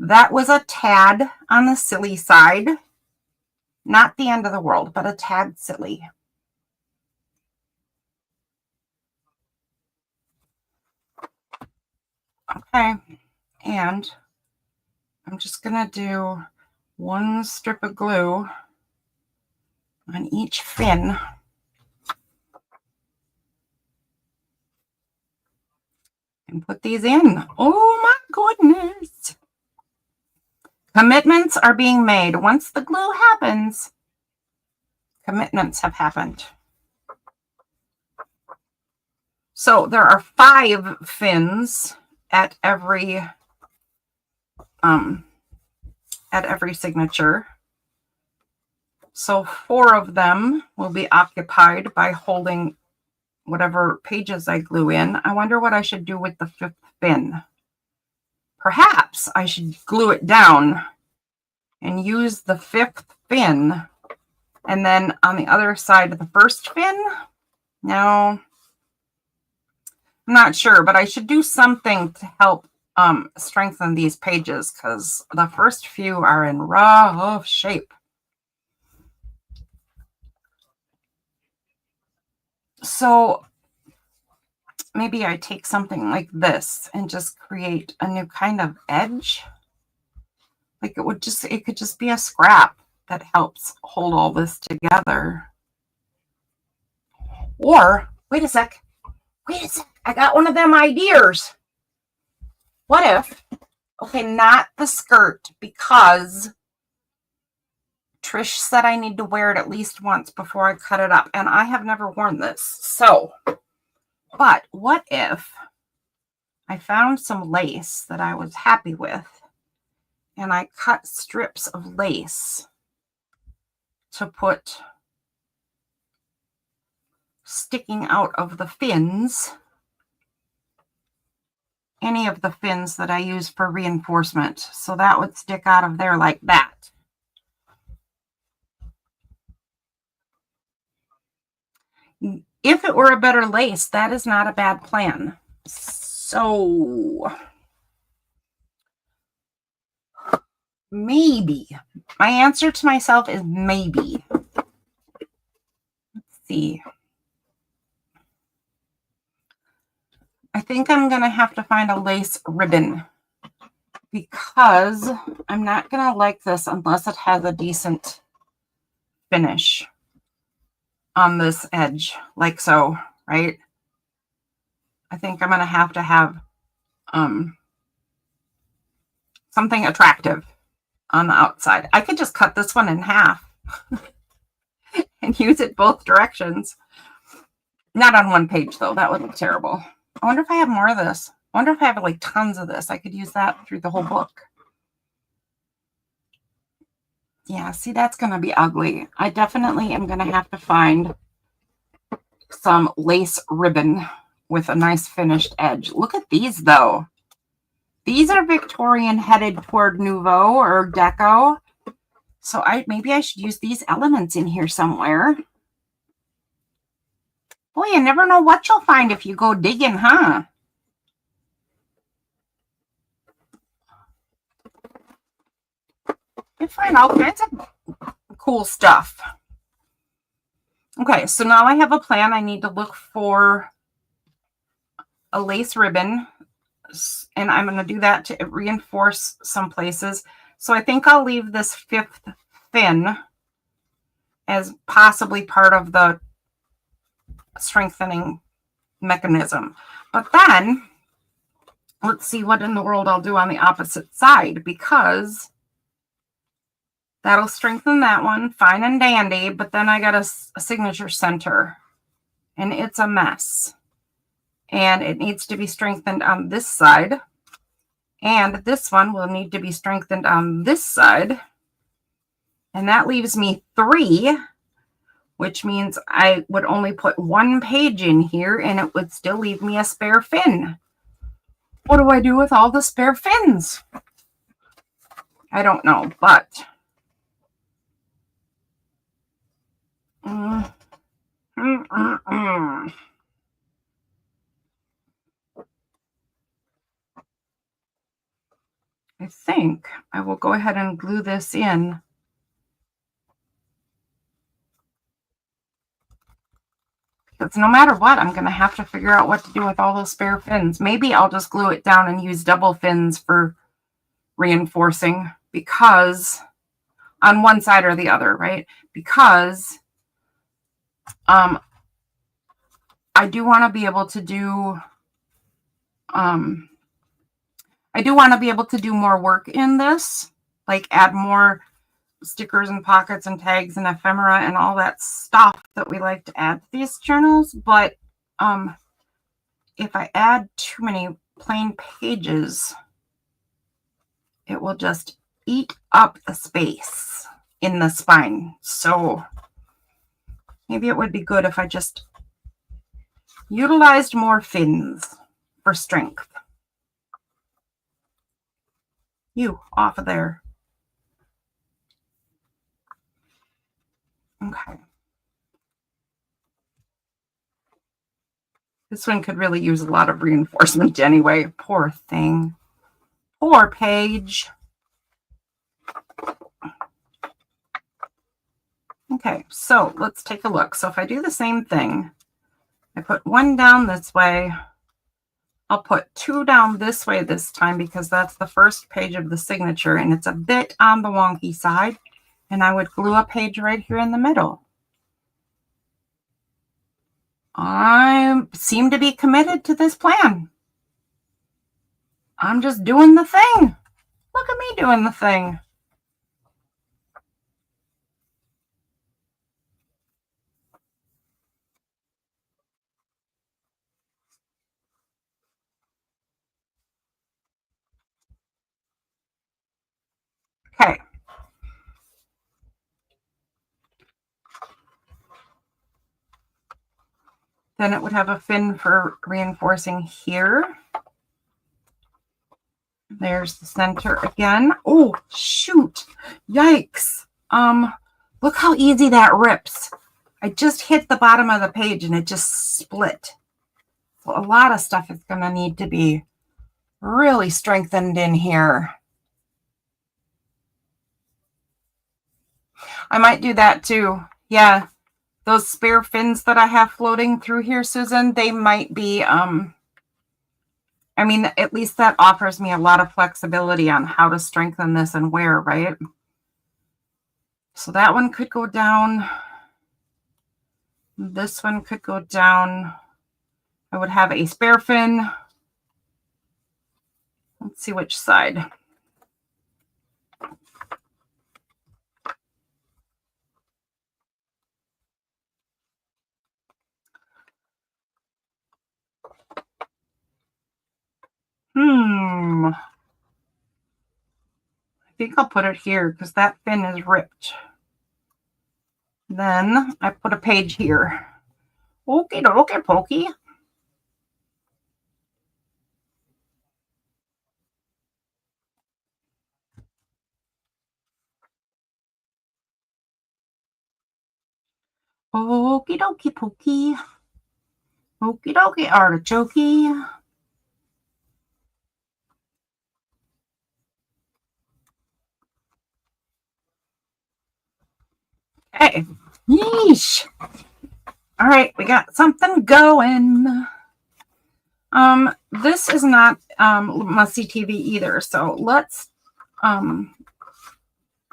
A: That was a tad on the silly side. Not the end of the world, but a tad silly. Okay, and I'm just going to do one strip of glue on each fin. And put these in. Oh my goodness. Commitments are being made. Once the glue happens, commitments have happened. So there are 5 fins at every signature. So 4 of them will be occupied by holding whatever pages I glue in. I wonder what I should do with the 5th fin. Perhaps I should glue it down and use the 5th fin, and then on the other side of the 1st fin. No, I'm not sure, but I should do something to help strengthen these pages because the first few are in rough shape. So maybe I take something like this and just create a new kind of edge. Like it could just be a scrap that helps hold all this together. Or, wait a sec, I got one of them ideas. What if, okay, not the skirt, because Trish said I need to wear it at least once before I cut it up, and I have never worn this. So, but what if I found some lace that I was happy with, and I cut strips of lace to put sticking out of the fins, any of the fins that I use for reinforcement. So that would stick out of there like that. If it were a better lace, that is not a bad plan. So maybe. My answer to myself is maybe. Let's see. I think I'm going to have to find a lace ribbon because I'm not going to like this unless it has a decent finish on this edge, like so, right? I think I'm going to have something attractive on the outside. I could just cut this one in half and use it both directions. Not on one page, though. That would look terrible. I wonder if I have more of this. I wonder if I have like tons of this. I could use that through the whole book. Yeah, see, that's going to be ugly. I definitely am going to have to find some lace ribbon with a nice finished edge. Look at these, though. These are Victorian headed toward Nouveau or Deco. So maybe I should use these elements in here somewhere. Boy, you never know what you'll find if you go digging, huh? You find all kinds of cool stuff. Okay, so now I have a plan. I need to look for a lace ribbon, and I'm going to do that to reinforce some places. So I think I'll leave this 5th fin as possibly part of the strengthening mechanism. But then let's see what in the world I'll do on the opposite side, because that'll strengthen that one, fine and dandy, but then I got a signature center, and it's a mess. And it needs to be strengthened on this side, and this one will need to be strengthened on this side. And that leaves me 3, which means I would only put 1 page in here, and it would still leave me a spare fin. What do I do with all the spare fins? I don't know, but I think I will go ahead and glue this in. Because no matter what, I'm going to have to figure out what to do with all those spare fins. Maybe I'll just glue it down and use double fins for reinforcing, because on one side or the other, right? Because I do want to be able to do more work in this, like add more stickers and pockets and tags and ephemera and all that stuff that we like to add to these journals. But if I add too many plain pages, it will just eat up the space in the spine. So maybe it would be good if I just utilized more fins for strength. You, off of there. Okay. This one could really use a lot of reinforcement anyway. Poor thing. Poor page. Okay, so let's take a look. So if I do the same thing, I put one down this way. I'll put two down this way this time because that's the first page of the signature and it's a bit on the wonky side. And I would glue a page right here in the middle. I seem to be committed to this plan. I'm just doing the thing. Look at me doing the thing. Okay. Then it would have a fin for reinforcing here. There's the center again. Oh, shoot. Yikes. Look how easy that rips. I just hit the bottom of the page and it just split. So a lot of stuff is going to need to be really strengthened in here. I might do that too. Yeah. Those spare fins that I have floating through here, Susan, they might be, I mean, at least that offers me a lot of flexibility on how to strengthen this and where, right? So that one could go down. This one could go down. I would have a spare fin. Let's see which side. I think I'll put it here because that fin is ripped. Then I put a page here. Okie dokie pokey. Okie dokie pokey. Okie dokie artichoke. Okay. Yeesh. All right, we got something going. This is not must-see TV either, so let's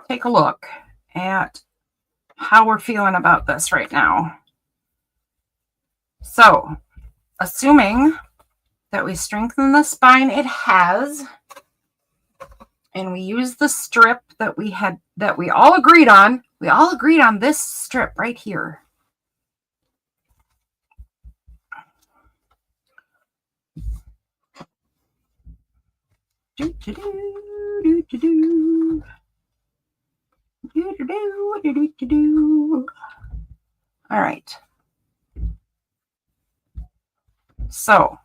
A: take a look at how we're feeling about this right now. So, assuming that we strengthen the spine it has, and we use the strip that we all agreed on. We all agreed on this strip right here. All right. So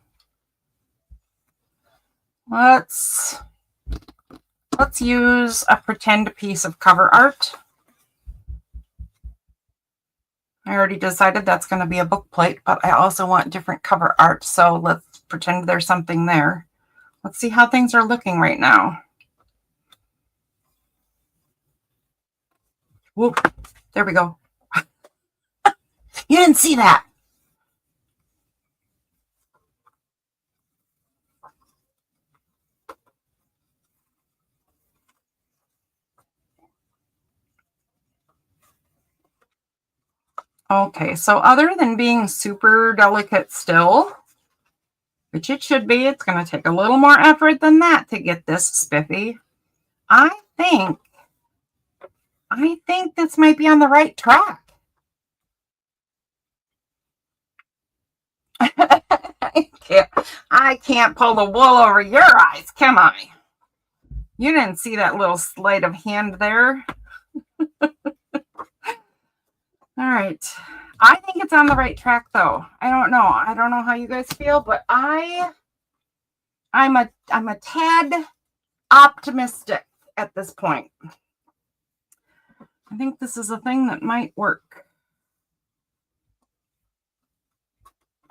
A: let's use a pretend piece of cover art. I already decided that's going to be a book plate, but I also want different cover art. So let's pretend there's something there. Let's see how things are looking right now. Whoop, there we go. You didn't see that. Okay, so other than being super delicate still, which it should be, it's going to take a little more effort than that to get this spiffy. I think this might be on the right track. I can't pull the wool over your eyes, can I? You didn't see that little sleight of hand there. All right. I think it's on the right track though. I don't know. I don't know how you guys feel, but I'm a tad optimistic at this point. I think this is a thing that might work.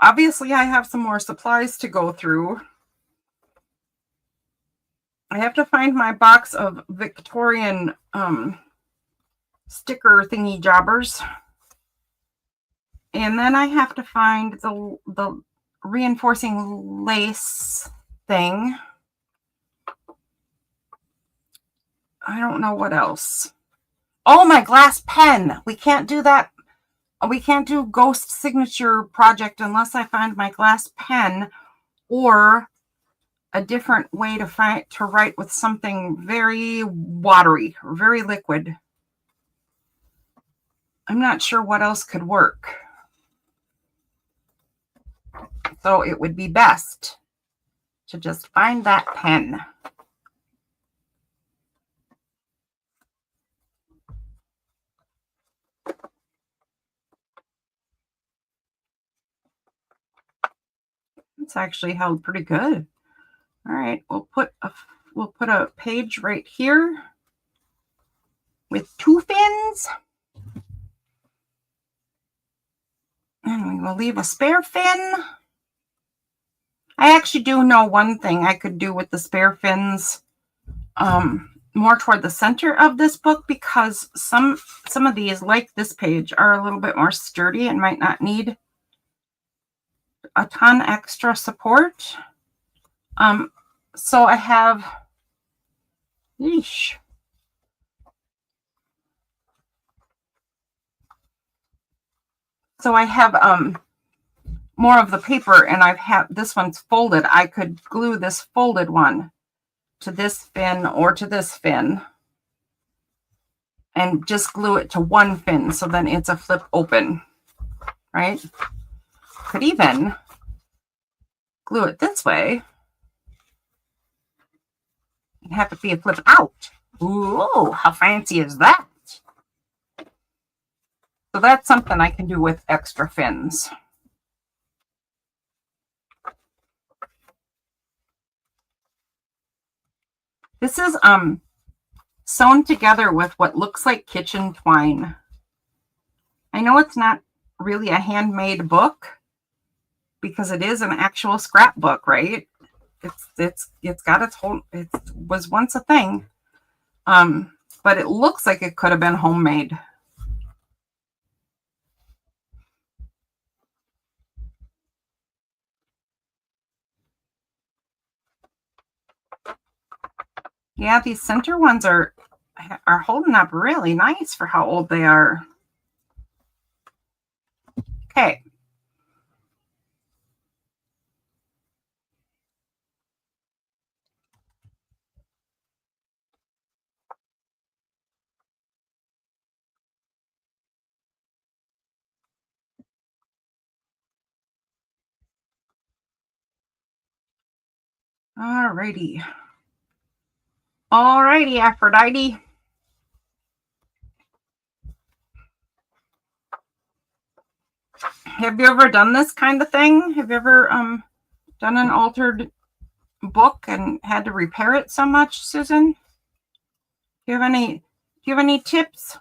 A: Obviously, I have some more supplies to go through. I have to find my box of Victorian sticker thingy jobbers. And then I have to find the reinforcing lace thing. I don't know what else. Oh, my glass pen. We can't do that. We can't do ghost signature project unless I find my glass pen or a different way to write with something very watery or very liquid. I'm not sure what else could work. So it would be best to just find that pen. It's actually held pretty good. All right, we'll put a page right here with 2 fins. And we will leave a spare fin. I actually do know one thing I could do with the spare fins more toward the center of this book, because some of these, like this page, are a little bit more sturdy and might not need a ton extra support. So I have, yeesh. So I have more of the paper, and I've had this one's folded. I could glue this folded one to this fin or to this fin and just glue it to one fin, so then it's a flip open, right? Could even glue it this way and have it be a flip out. Ooh, how fancy is that? So that's something I can do with extra fins. This is sewn together with what looks like kitchen twine. I know it's not really a handmade book because it is an actual scrapbook, right? It's got its whole, it was once a thing. But it looks like it could have been homemade. Yeah, these center ones are holding up really nice for how old they are. Okay. Alrighty. Alrighty, Aphrodite. Have you ever done this kind of thing? Have you ever done an altered book and had to repair it so much, Susan? Do you have any tips?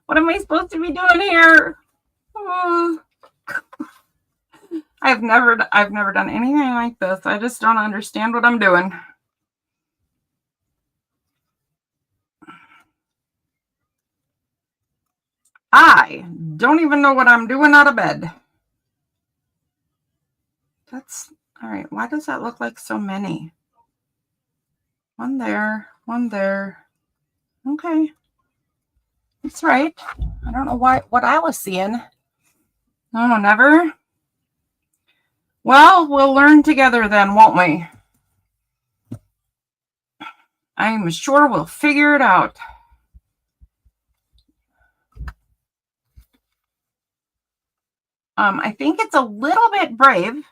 A: What am I supposed to be doing here? Oh. I've never done anything like this. I just don't understand what I'm doing. I don't even know what I'm doing out of bed. That's all right. Why does that look like so many? One there, one there. Okay. That's right. I don't know what I was seeing. Oh, never? Well, we'll learn together then, won't we? I'm sure we'll figure it out. I think it's a little bit brave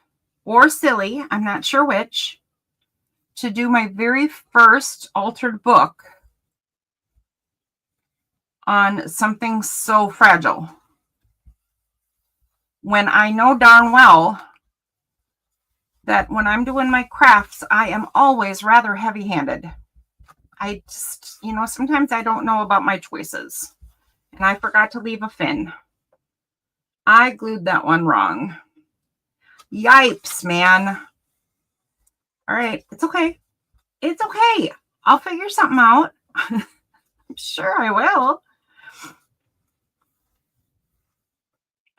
A: or silly, I'm not sure which, to do my very first altered book on something so fragile, when I know darn well that when I'm doing my crafts, I am always rather heavy-handed. I just, sometimes I don't know about my choices. And I forgot to leave a fin. I glued that one wrong. Yipes, man. All right, it's okay. It's okay. I'll figure something out. I'm sure I will.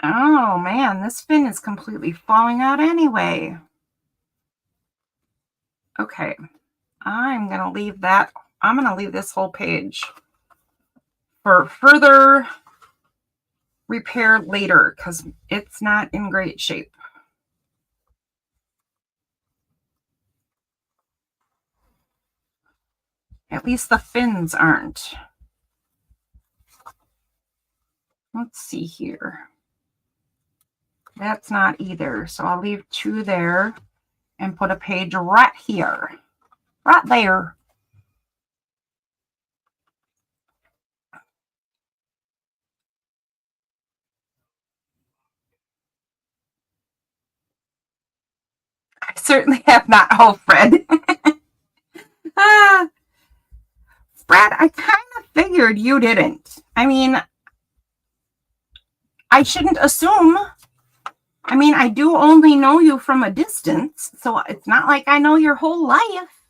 A: Oh, man, this fin is completely falling out anyway. Okay, I'm going to leave that. I'm going to leave this whole page for further repair later because it's not in great shape. At least the fins aren't. Let's see here. That's not either. So I'll leave 2 there and put a page right here. Right there. I certainly have not. Oh, Fred. Fred, I kind of figured you didn't. I mean, I shouldn't assume. I mean, I do only know you from a distance, so it's not like I know your whole life.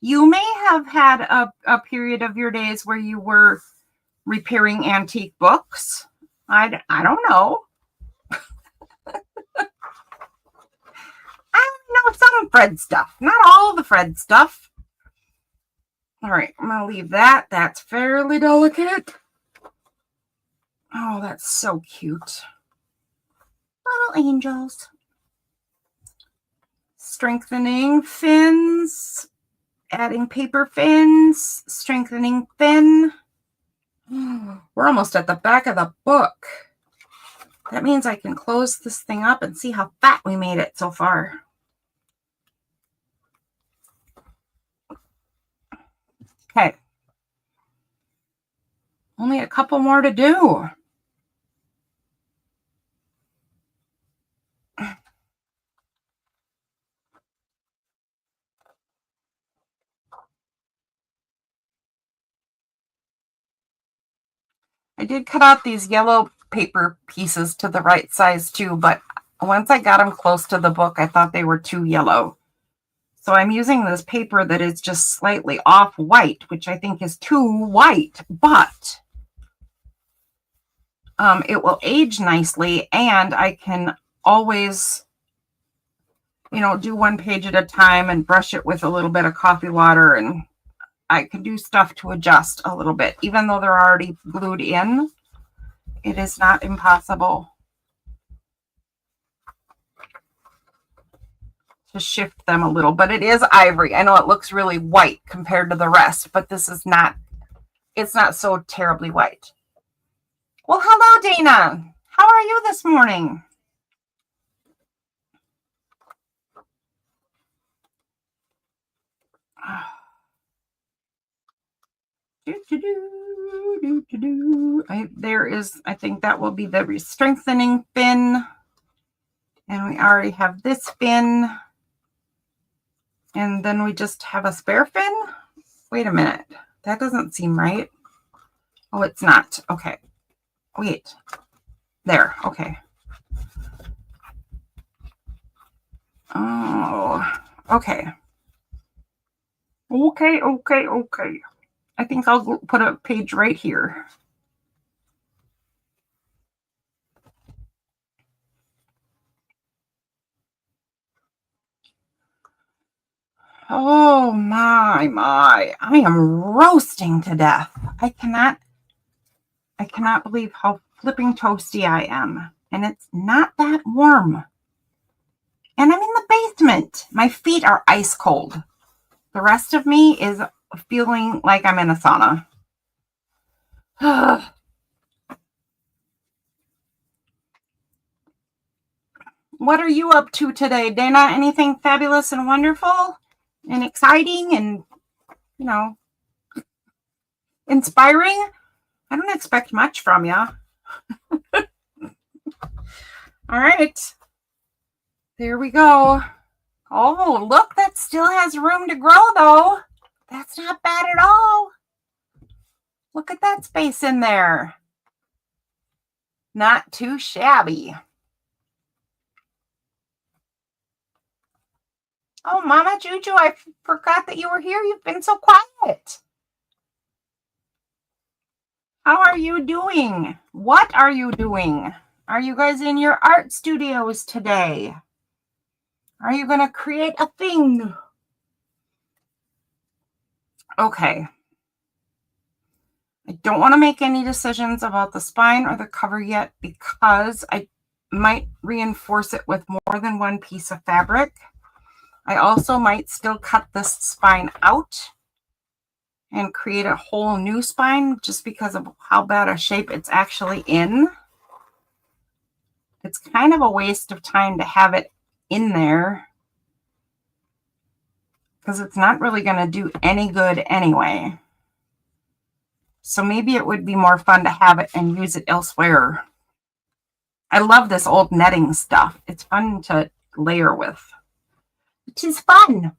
A: You may have had a period of your days where you were repairing antique books. I don't know. I know some Fred stuff, not all the Fred stuff. All right, I'm going to leave that. That's fairly delicate. Oh, that's so cute. Little angels. Strengthening fins. Adding paper fins. Strengthening fin. We're almost at the back of the book. That means I can close this thing up and see how fat we made it so far. Okay. Only a couple more to do. I did cut out these yellow paper pieces to the right size too, but once I got them close to the book, I thought they were too yellow. So I'm using this paper that is just slightly off white, which I think is too white, but it will age nicely, and I can always, do one page at a time and brush it with a little bit of coffee water, and I can do stuff to adjust a little bit. Even though they're already glued in, it is not impossible to shift them a little, but it is ivory. I know it looks really white compared to the rest, but this is not, it's not so terribly white. Well, hello, Dana. How are you this morning? I think that will be the strengthening fin. And we already have this fin. And then we just have a spare fin? Wait a minute. That doesn't seem right. Oh, it's not. Okay. Wait. There. Okay. Oh, okay. Okay. I think I'll put a page right here. Oh, my. I am roasting to death. I cannot. I cannot believe how flipping toasty I am. And it's not that warm. And I'm in the basement. My feet are ice cold. The rest of me is feeling like I'm in a sauna. What are you up to today, Dana? Anything fabulous and wonderful and exciting and, you know, inspiring? I don't expect much from you. All right. There we go. Oh, look, that still has room to grow, though. That's not bad at all. Look at that space in there. Not too shabby. Oh, Mama Juju, I forgot that you were here. You've been so quiet. How are you doing? What are you doing? Are you guys in your art studios today? Are you going to create a thing? Okay. I don't want to make any decisions about the spine or the cover yet because I might reinforce it with more than one piece of fabric. I also might still cut this spine out and create a whole new spine just because of how bad a shape it's actually in. It's kind of a waste of time to have it in there because it's not really going to do any good anyway. So maybe it would be more fun to have it and use it elsewhere. I love this old netting stuff. It's fun to layer with. It is fun.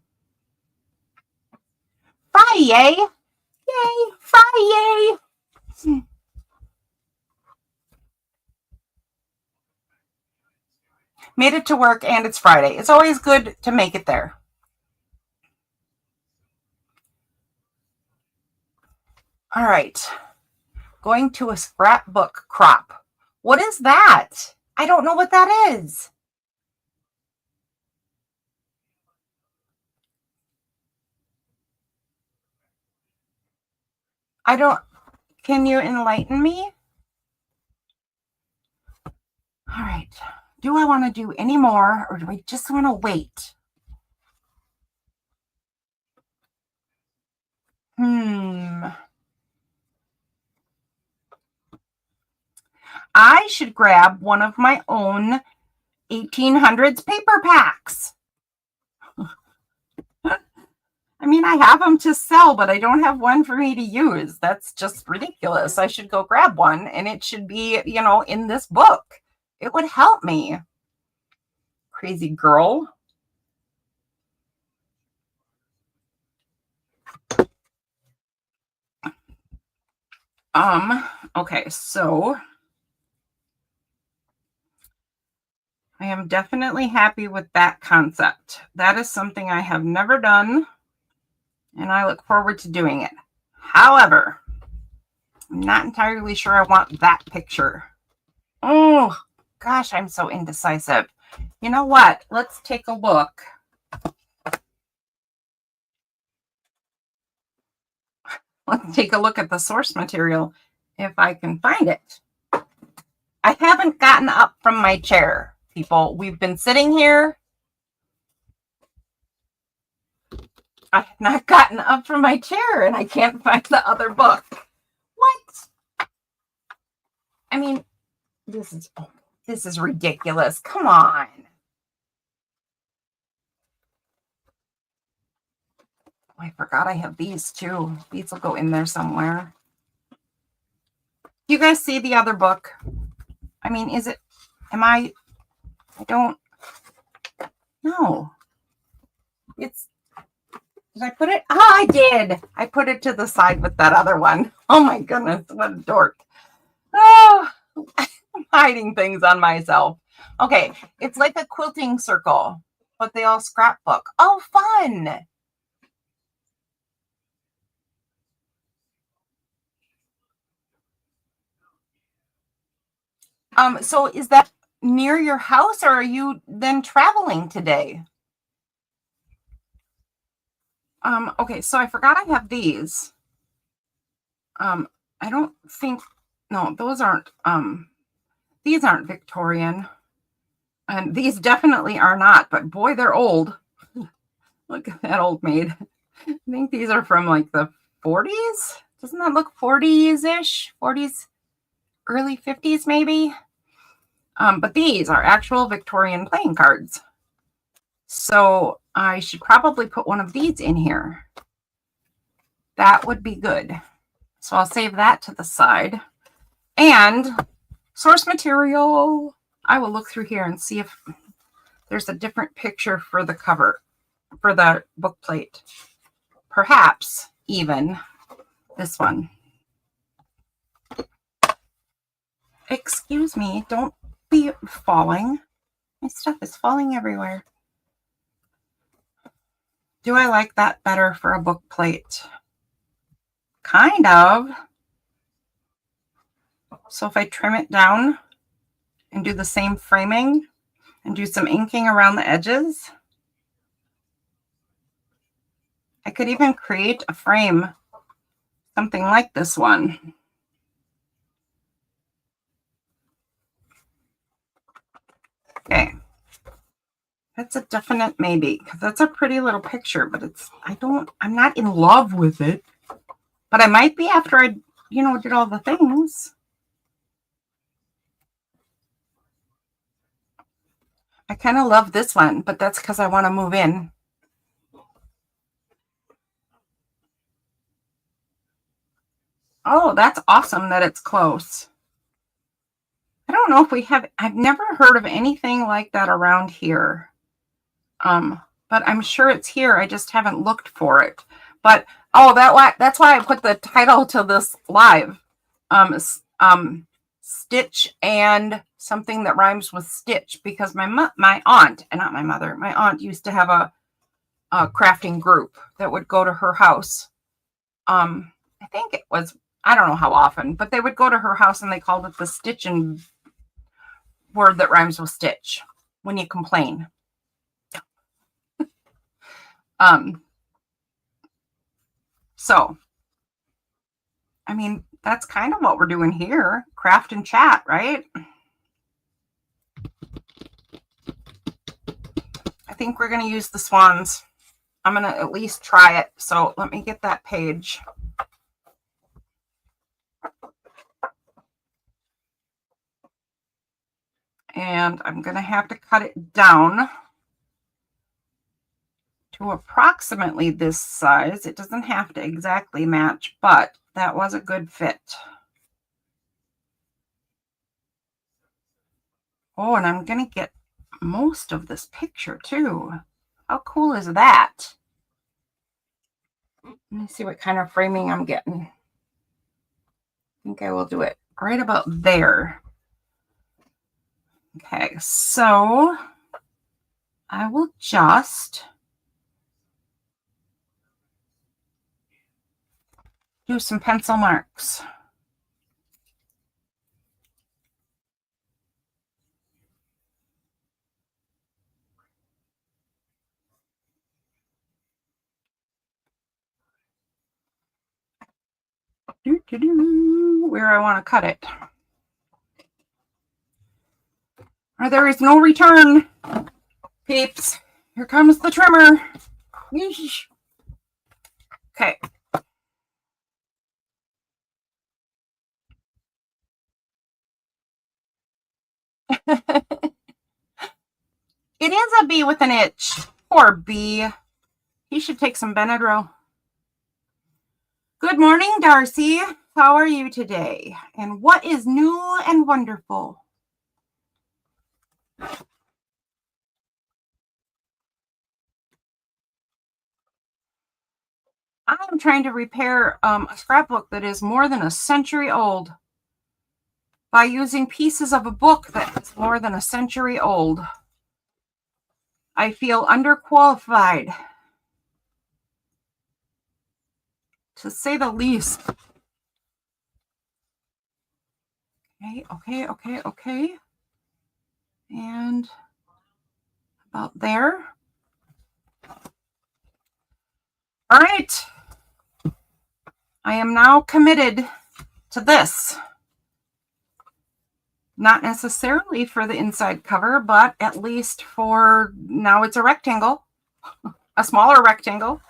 A: Friday. Yay, Friday. Made it to work and it's Friday. It's always good to make it there. All right. Going to a scrapbook crop. What is that? I don't know what that is. I don't, can you enlighten me? All right. Do I want to do any more or do I just want to wait? I should grab one of my own 1800s paper packs. I mean, I have them to sell, but I don't have one for me to use. That's just ridiculous. I should go grab one and it should be, you know, in this book. It would help me. Crazy girl. Okay, so I am definitely happy with that concept. That is something I have never done, and I look forward to doing it. However, I'm not entirely sure I want that picture. Oh, gosh, I'm so indecisive. You know what? Let's take a look. Let's take a look at the source material if I can find it. I haven't gotten up from my chair, people. We've been sitting here. I have not gotten up from my chair and I can't find the other book. What? I mean, this is ridiculous. Come on. Oh, I forgot I have these too. These will go in there somewhere. You guys see the other book? I mean, I don't know. Did I put it? Oh, I did. I put it to the side with that other one. Oh my goodness, what a dork. Oh, I'm hiding things on myself. Okay, it's like a quilting circle, but they all scrapbook. Oh, fun. So is that near your house or are you then traveling today? Okay, so I forgot I have these. I don't think no, those aren't, these aren't Victorian. And these definitely are not, but boy, they're old. Look at that old maid. I think these are from like the 40s. Doesn't that look 40s-ish? 40s, early 50s maybe? But these are actual Victorian playing cards. So I should probably put one of these in here. That would be good. So I'll save that to the side. And source material. I will look through here and see if there's a different picture for the cover, for the book plate. Perhaps even this one. Excuse me, don't be falling. My stuff is falling everywhere. Do I like that better for a book plate? Kind of. So if I trim it down and do the same framing and do some inking around the edges, I could even create a frame, something like this one. Okay. That's a definite maybe, because that's a pretty little picture, but I'm not in love with it. But I might be after I, did all the things. I kind of love this one, but that's because I want to move in. Oh, that's awesome that it's close. I don't know if I've never heard of anything like that around here. But I'm sure it's here. I just haven't looked for it. But that's why I put the title to this live. Stitch and something that rhymes with stitch, because my aunt, and not my mother, my aunt used to have a crafting group that would go to her house. I think it was, I don't know how often, but they would go to her house and they called it the stitch and word that rhymes with stitch when you complain. So, I mean, that's kind of what we're doing here. Craft and chat, right? I think we're going to use the swans. I'm going to at least try it. So let me get that page. And I'm going to have to cut it down to approximately this size. It doesn't have to exactly match, but that was a good fit. Oh, and I'm going to get most of this picture too. How cool is that? Let me see what kind of framing I'm getting. I think I will do it right about there. Okay, so I will just do some pencil marks. Where I want to cut it. There is no return, peeps. Here comes the trimmer. Okay. It is a bee with an itch. Poor bee. He should take some Benadryl. Good morning, Darcy. How are you today? And what is new and wonderful? I'm trying to repair a scrapbook that is more than a century old by using pieces of a book that is more than a century old. I feel underqualified, to say the least. Okay. And about there. All right. I am now committed to this. Not necessarily for the inside cover, but at least for now it's a rectangle, a smaller rectangle.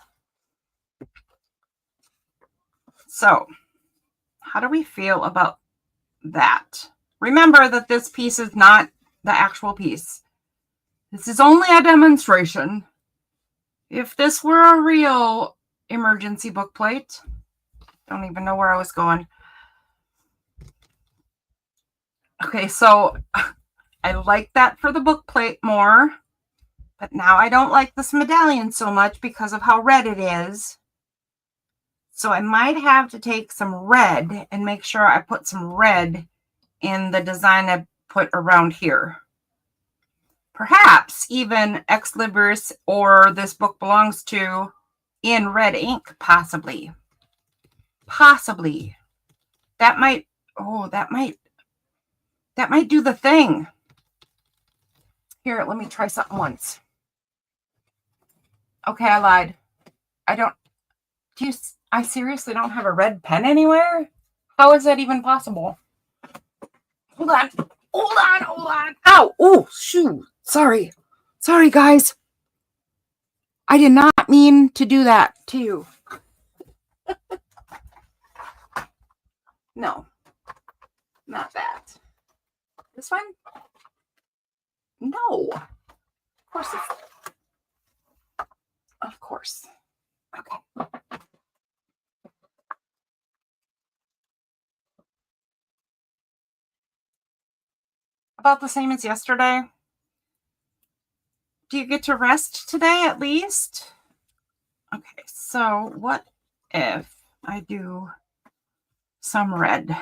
A: So how do we feel about that? Remember that this piece is not the actual piece. This is only a demonstration. If this were a real emergency book plate, don't even know where I was going. Okay, so I like that for the book plate more, but now I don't like this medallion so much because of how red it is. So I might have to take some red and make sure I put some red in the design I put around here. Perhaps even Ex Libris or This Book Belongs To in red ink, possibly. Possibly. That might do the thing. Here, let me try something once. Okay, I lied. I seriously don't have a red pen anywhere? How is that even possible? Hold on. Ow! Oh, shoot. Sorry, guys. I did not mean to do that to you. No, not that. This one? No. Of course it's... Of course. Okay. About the same as yesterday. Do you get to rest today at least? Okay, so what if I do some red? I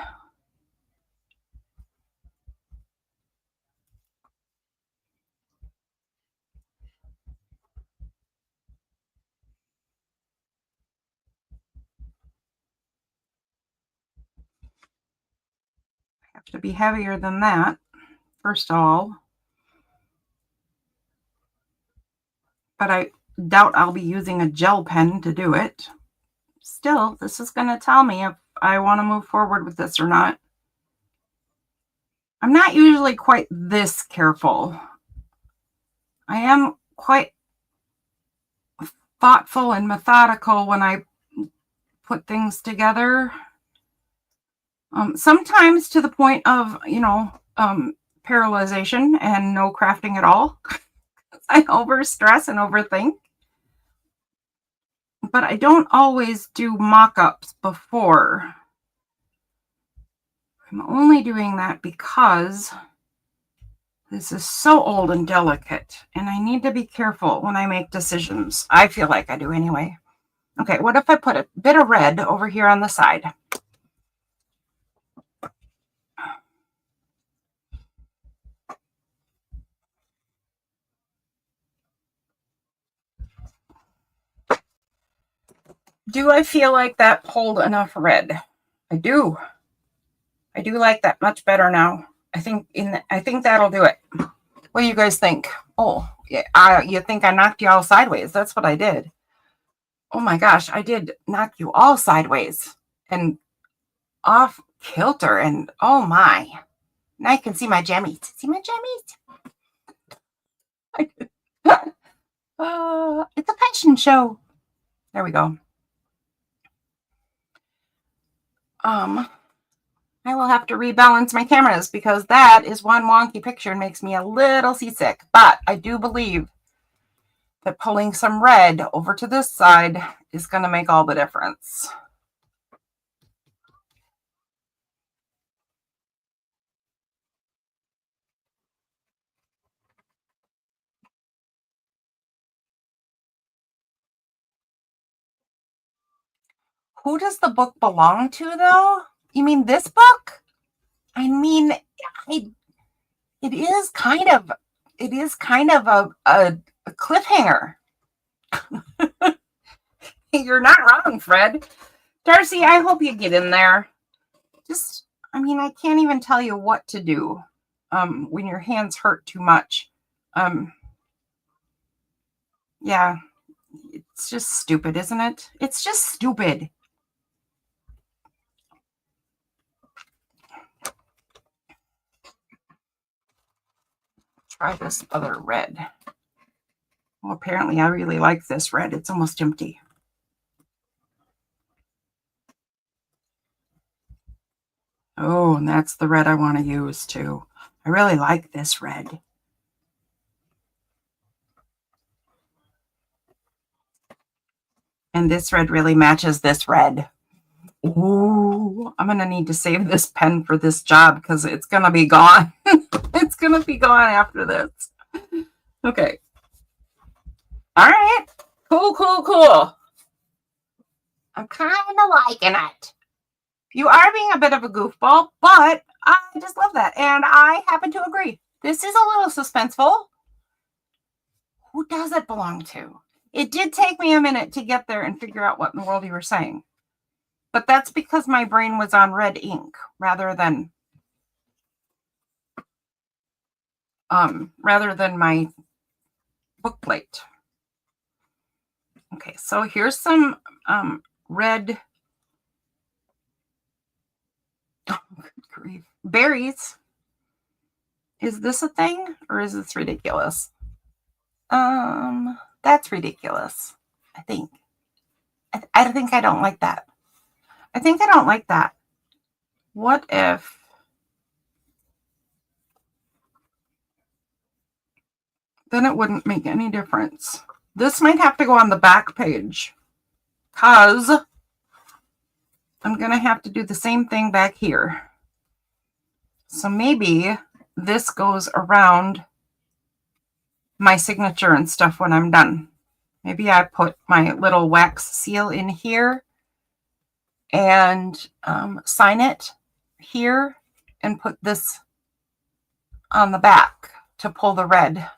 A: have to be heavier than that, first of all. But I doubt I'll be using a gel pen to do it. Still, this is going to tell me if I want to move forward with this or not. I'm not usually quite this careful. I am quite thoughtful and methodical when I put things together. Sometimes to the point of, paralyzation and no crafting at all. I overstress and overthink. But I don't always do mock-ups before. I'm only doing that because this is so old and delicate, and I need to be careful when I make decisions. I feel like I do anyway. Okay, what if I put a bit of red over here on the side? Do I feel like that pulled enough red? I do. I do like that much better now. I think that'll do it. What do you guys think? Oh, yeah, you think I knocked you all sideways? That's what I did. Oh my gosh, I did knock you all sideways and off kilter, and oh my. Now you can see my jammies. See my jammies? It's a fashion show. There we go. I will have to rebalance my cameras because that is one wonky picture and makes me a little seasick. But I do believe that pulling some red over to this side is going to make all the difference. Who does the book belong to, though? You mean this book? I mean, it is kind of a cliffhanger. You're not wrong, Fred. Darcy, I hope you get in there. I can't even tell you what to do when your hands hurt too much. Yeah, it's just stupid, isn't it? It's just stupid. try this other red. Well, apparently I really like this red. It's almost empty. Oh, and that's the red I want to use too. I really like this red. And this red really matches this red. Ooh, I'm going to need to save this pen for this job because it's going to be gone. It's going to be gone after this. Okay. All right. Cool, cool, cool. I'm kind of liking it. You are being a bit of a goofball, but I just love that. And I happen to agree. This is a little suspenseful. Who does it belong to? It did take me a minute to get there and figure out what in the world you were saying. But that's because my brain was on red ink rather than my book plate. Okay, so here's some red berries. Is this a thing or is this ridiculous? That's ridiculous. I think. I think I don't like that. I think I don't like that. What if then it wouldn't make any difference? This might have to go on the back page because I'm going to have to do the same thing back here. So maybe this goes around my signature and stuff when I'm done. Maybe I put my little wax seal in here and sign it here and put this on the back to pull the red.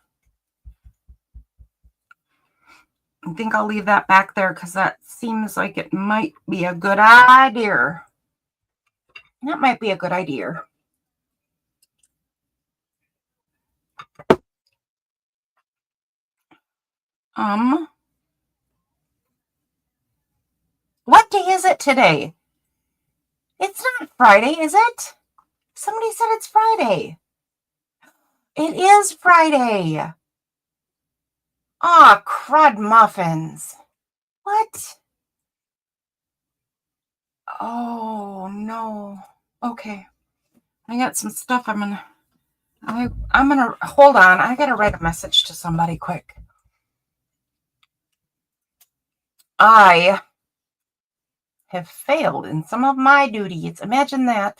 A: I think I'll leave that back there because that seems like it might be a good idea. That might be a good idea. What day is it today? It's not Friday, is it? Somebody said it's Friday. It is Friday. Ah, crud muffins. What? Oh, no. Okay. I got some stuff I'm gonna hold on. I gotta write a message to somebody quick. I have failed in some of my duties. Imagine that.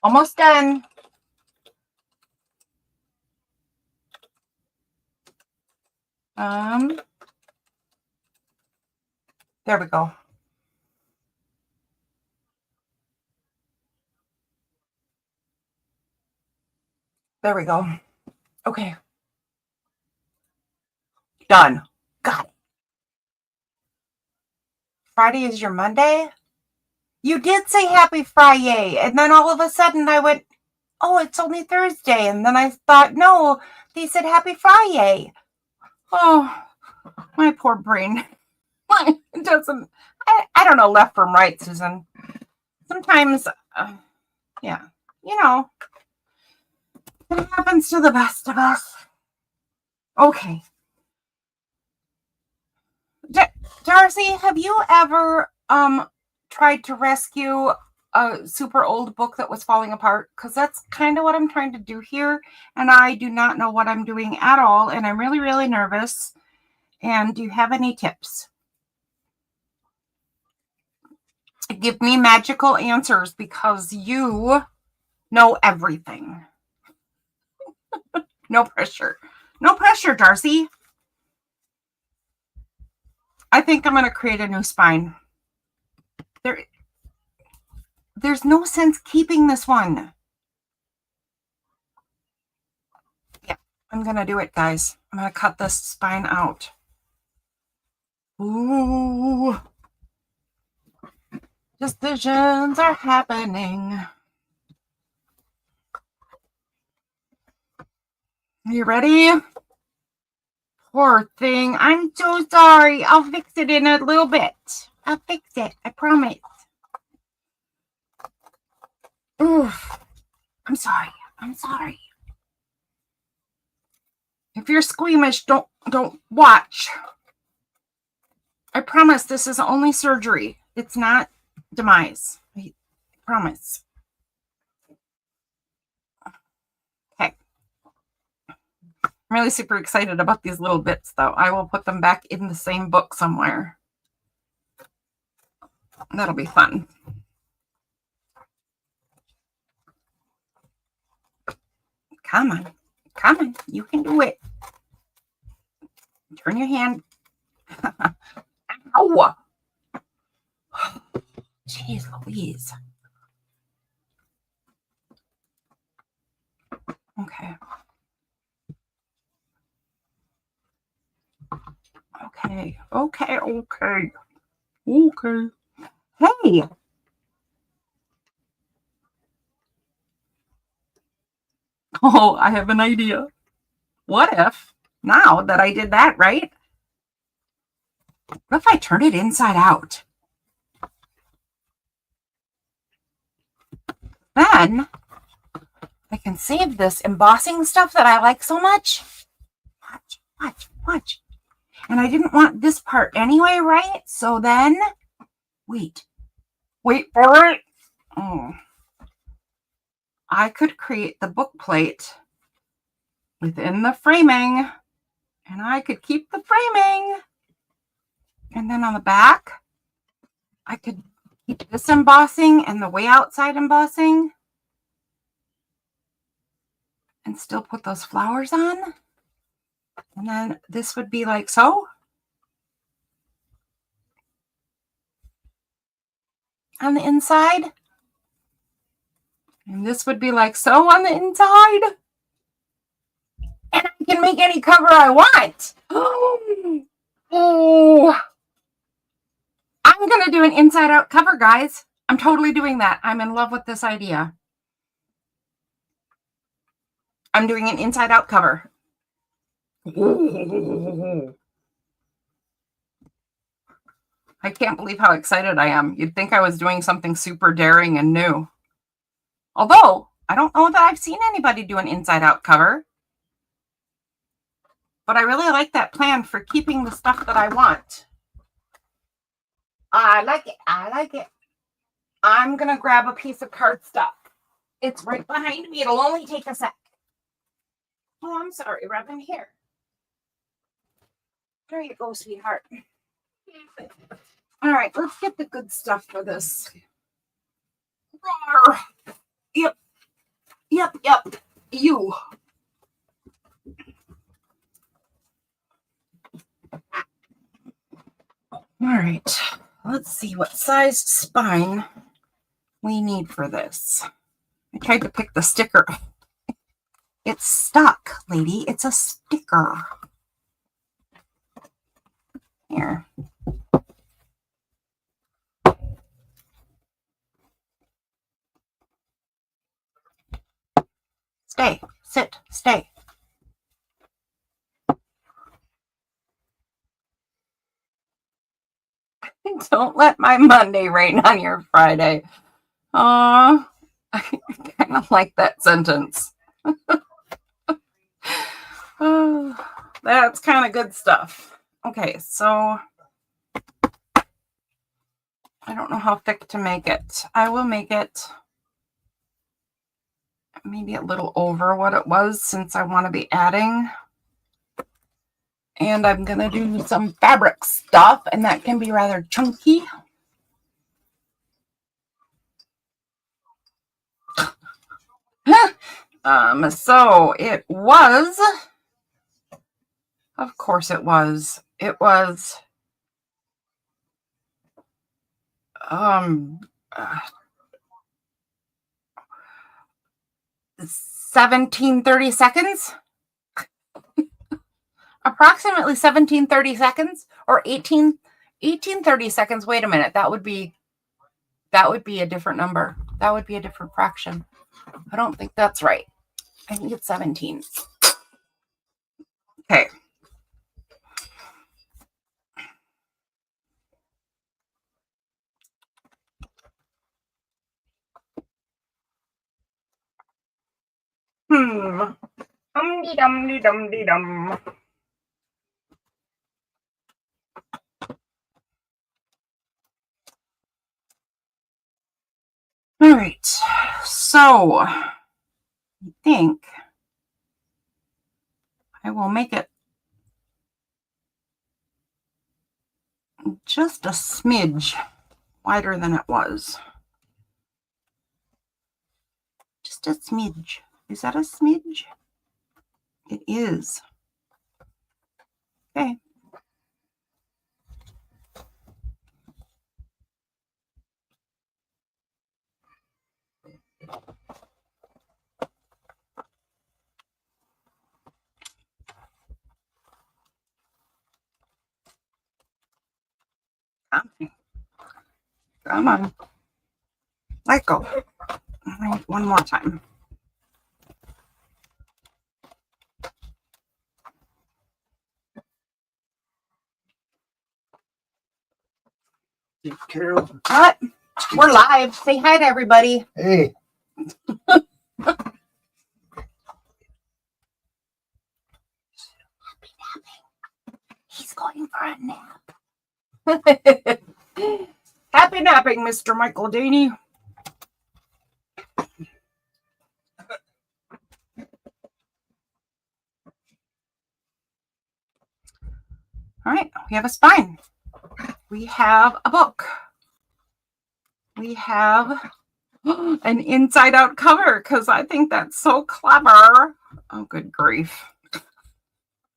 A: Almost done. There we go. There we go. Okay. Done. Got it. Friday is your Monday? You did say happy Friday, and then all of a sudden I went, oh, it's only Thursday. And then I thought, no, they said happy Friday. Oh, my poor brain. It doesn't, I don't know left from right, Susan. Sometimes, yeah, you know, it happens to the best of us. Okay. Darcy, have you ever tried to rescue a super old book that was falling apart? Because that's kind of what I'm trying to do here, and I do not know what I'm doing at all, and I'm really, really nervous. And do you have any tips? Give me magical answers because you know everything. No pressure. No pressure, Darcy. I think I'm going to create a new spine. There's no sense keeping this one. Yeah, I'm going to do it, guys. I'm going to cut this spine out. Ooh. Decisions are happening. You ready? Poor thing. I'm so sorry. I'll fix it in a little bit. I'll fix it. I promise. Oof. I'm sorry. I'm sorry. If you're squeamish, don't watch. I promise this is only surgery. It's not demise. I promise. Okay. I'm really super excited about these little bits, though. I will put them back in the same book somewhere. That'll be fun. Come on. Come on. You can do it. Turn your hand. Ow! Jeez Louise. Okay. Okay. Okay. Okay. Okay. Hey. Oh, I have an idea. What if, now that I did that, right? What if I turn it inside out? Then I can save this embossing stuff that I like so much. Watch, watch, watch. And I didn't want this part anyway, right? So then, wait for it. Oh. I could create the book plate within the framing, and I could keep the framing. And then on the back, I could keep this embossing and the way outside embossing and still put those flowers on. And then this would be like so. On the inside. And this would be like so on the inside. And I can make any cover I want. Oh, I'm going to do an inside out cover, guys. I'm totally doing that. I'm in love with this idea. I'm doing an inside out cover. I can't believe how excited I am. You'd think I was doing something super daring and new. Although, I don't know that I've seen anybody do an inside out cover. But I really like that plan for keeping the stuff that I want. I like it. I like it. I'm going to grab a piece of cardstock. It's right behind me. It'll only take a sec. Oh, I'm sorry, Robin. Here. There you go, sweetheart. All right, let's get the good stuff for this. Roar. Yep. Yep, yep. You. All right. Let's see what size spine we need for this. I tried to pick the sticker. It's stuck, lady. It's a sticker. Here. Stay. Sit. Stay. Don't let my Monday rain on your Friday. I kind of like that sentence. That's kind of good stuff. Okay, so I don't know how thick to make it. I will make it maybe a little over what it was since I want to be adding. And I'm going to do some fabric stuff, and that can be rather chunky. So it was, of course it was 1730 seconds, approximately 1730 seconds, or 1830 seconds. Wait a minute, that would be a different number. That would be a different fraction. I don't think that's right. I think it's 17. Okay. Dum-de-dum-de-dum-de-dum. All right. So I think I will make it just a smidge wider than it was. Just a smidge. Is that a smidge? It is. Okay. Come on. Let go. One more time.
B: Carol.
A: What? We're live. Say hi to everybody.
B: Hey.
A: He's going for a nap. Happy napping, Mr. Michael Daney. All right, we have a spine. We have a book. We have an inside out cover because I think that's so clever. Oh, good grief.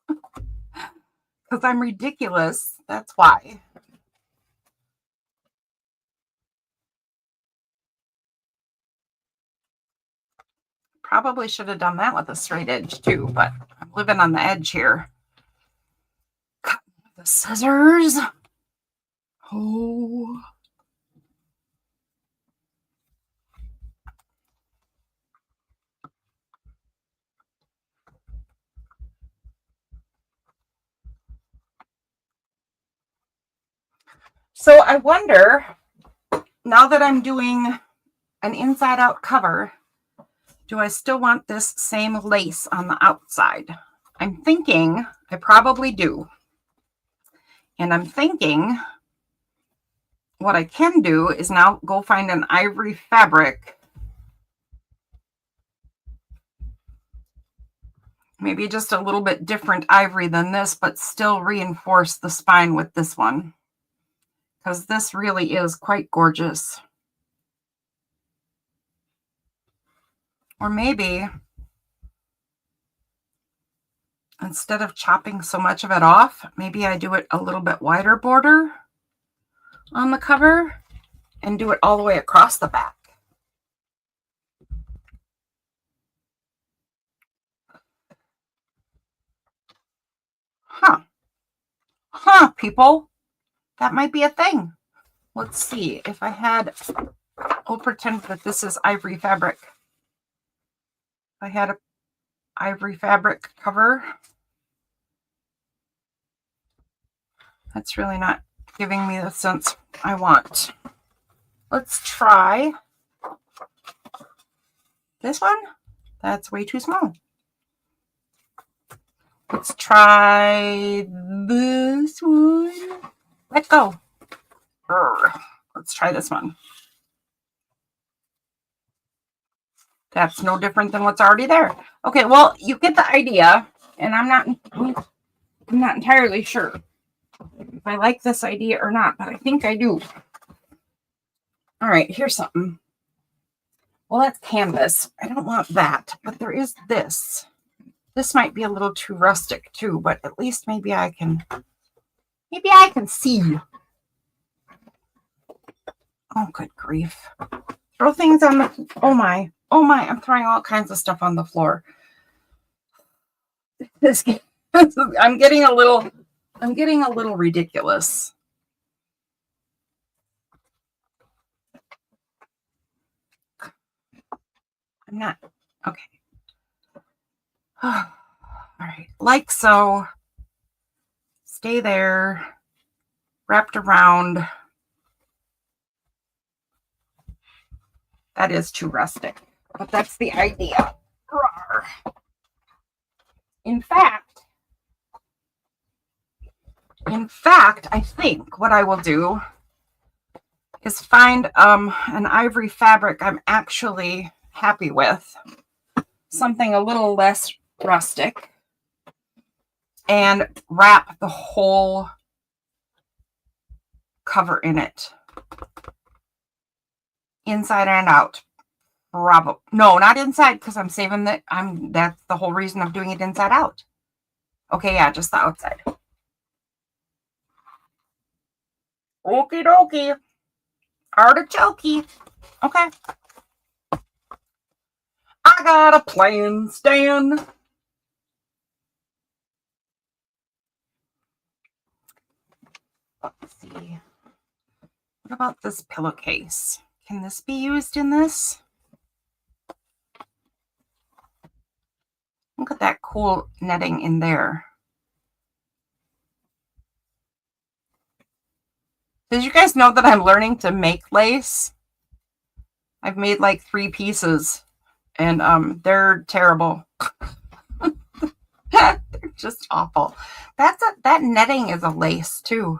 A: Because I'm ridiculous. That's why. Probably should have done that with a straight edge too, but I'm living on the edge here. Cut with the scissors. Oh. So I wonder, now that I'm doing an inside out cover, do I still want this same lace on the outside? I'm thinking I probably do. And I'm thinking what I can do is now go find an ivory fabric. Maybe just a little bit different ivory than this, but still reinforce the spine with this one. Because this really is quite gorgeous. Or maybe instead of chopping so much of it off, maybe I do it a little bit wider border on the cover and do it all the way across the back. People, that might be a thing. Let's see if I had, I'll pretend that this is ivory fabric. If I had a ivory fabric cover, that's really not giving me the sense I want. Let's try this one. That's way too small. Let's try this one. Let go. Let's try this one. That's no different than what's already there. Okay, well, you get the idea, and I'm not entirely sure if I like this idea or not, but I think I do. All right, here's something. Well, that's canvas. I don't want that, but there is this. This might be a little too rustic too, but at least maybe I can see. Oh, good grief. Throw things on the, oh my, I'm throwing all kinds of stuff on the floor. I'm getting a little ridiculous. I'm not, okay. All right, like so. Stay there, wrapped around. That is too rustic, but that's the idea. In fact, I think what I will do is find an ivory fabric I'm actually happy with, something a little less rustic, and wrap the whole cover in it, inside and out. Bravo. No, not inside, because I'm saving that. That's the whole reason of doing it inside out. Okay, yeah, just the outside. Okie dokie. Artichoke. Okay. I got a plan, Stan. Let's see. What about this pillowcase? Can this be used in this? Look at that cool netting in there. Did you guys know that I'm learning to make lace? I've made like 3 pieces, and they're terrible. They're just awful. That netting is a lace too.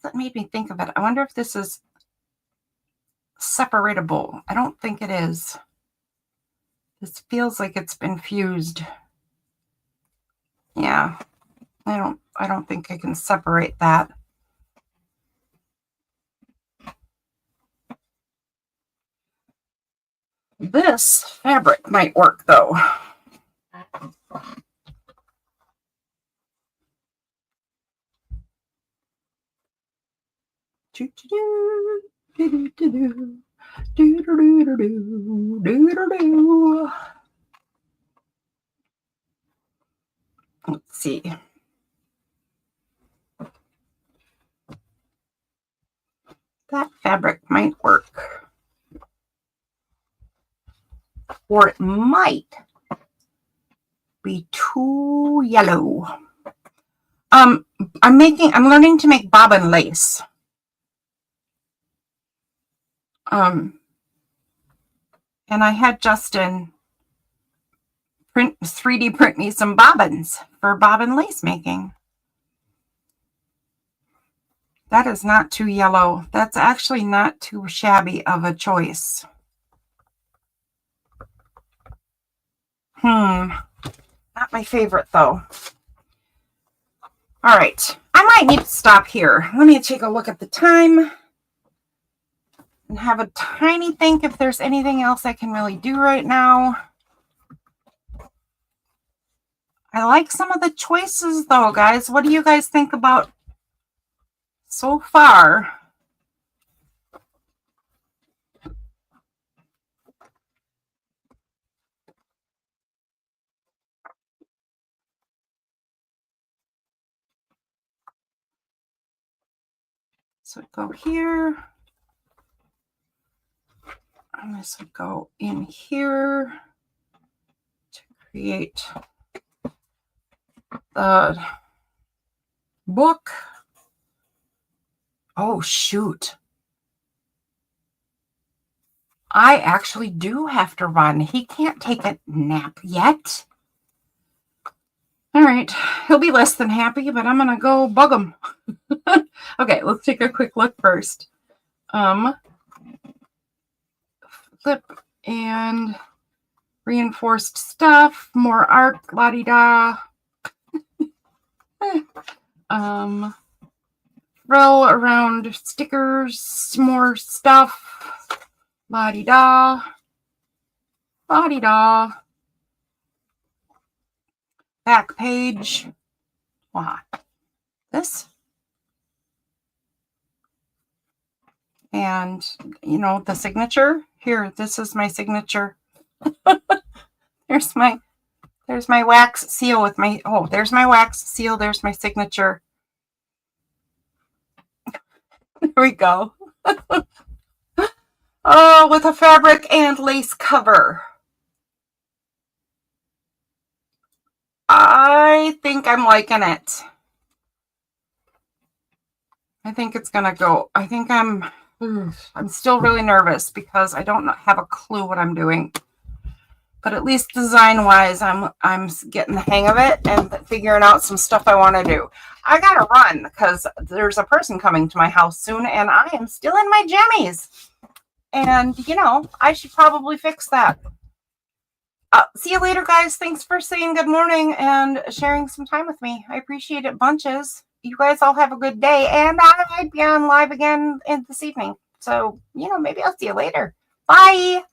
A: That made me think of it. I wonder if this is separatable. I don't think it is. This feels like it's been fused. Yeah. I don't think I can separate that. This fabric might work though. Let's see. That fabric might work. Or it might be too yellow. I'm learning to make bobbin lace. And I had Justin 3D print me some bobbins for bobbin lace making. That is not too yellow. That's actually not too shabby of a choice. Not my favorite though. All right, I might need to stop here. Let me take a look at the time and have a tiny think if there's anything else I can really do right now. I like some of the choices though, guys. What do you guys think about so far? So go here. And this would go in here to create the book. Oh, shoot. I actually do have to run. He can't take a nap yet. All right. He'll be less than happy, but I'm going to go bug him. Okay, let's take a quick look first. Flip and reinforced stuff, more art, la-di-da. Roll around stickers, more stuff, la-di-da. La-di-da. Back page. Wow. This. And, you know, the signature. Here, this is my signature. There's my wax seal with my, oh, there's my wax seal. There's my signature. There we go. Oh, with a fabric and lace cover. I think I'm liking it. I think it's going to go. I think I'm still really nervous because I don't have a clue what I'm doing. But at least design-wise, I'm getting the hang of it and figuring out some stuff I want to do. I got to run because there's a person coming to my house soon, and I am still in my jammies. And, you know, I should probably fix that. See you later, guys. Thanks for saying good morning and sharing some time with me. I appreciate it bunches. You guys all have a good day, and I might be on live again this evening. So, you know, maybe I'll see you later. Bye.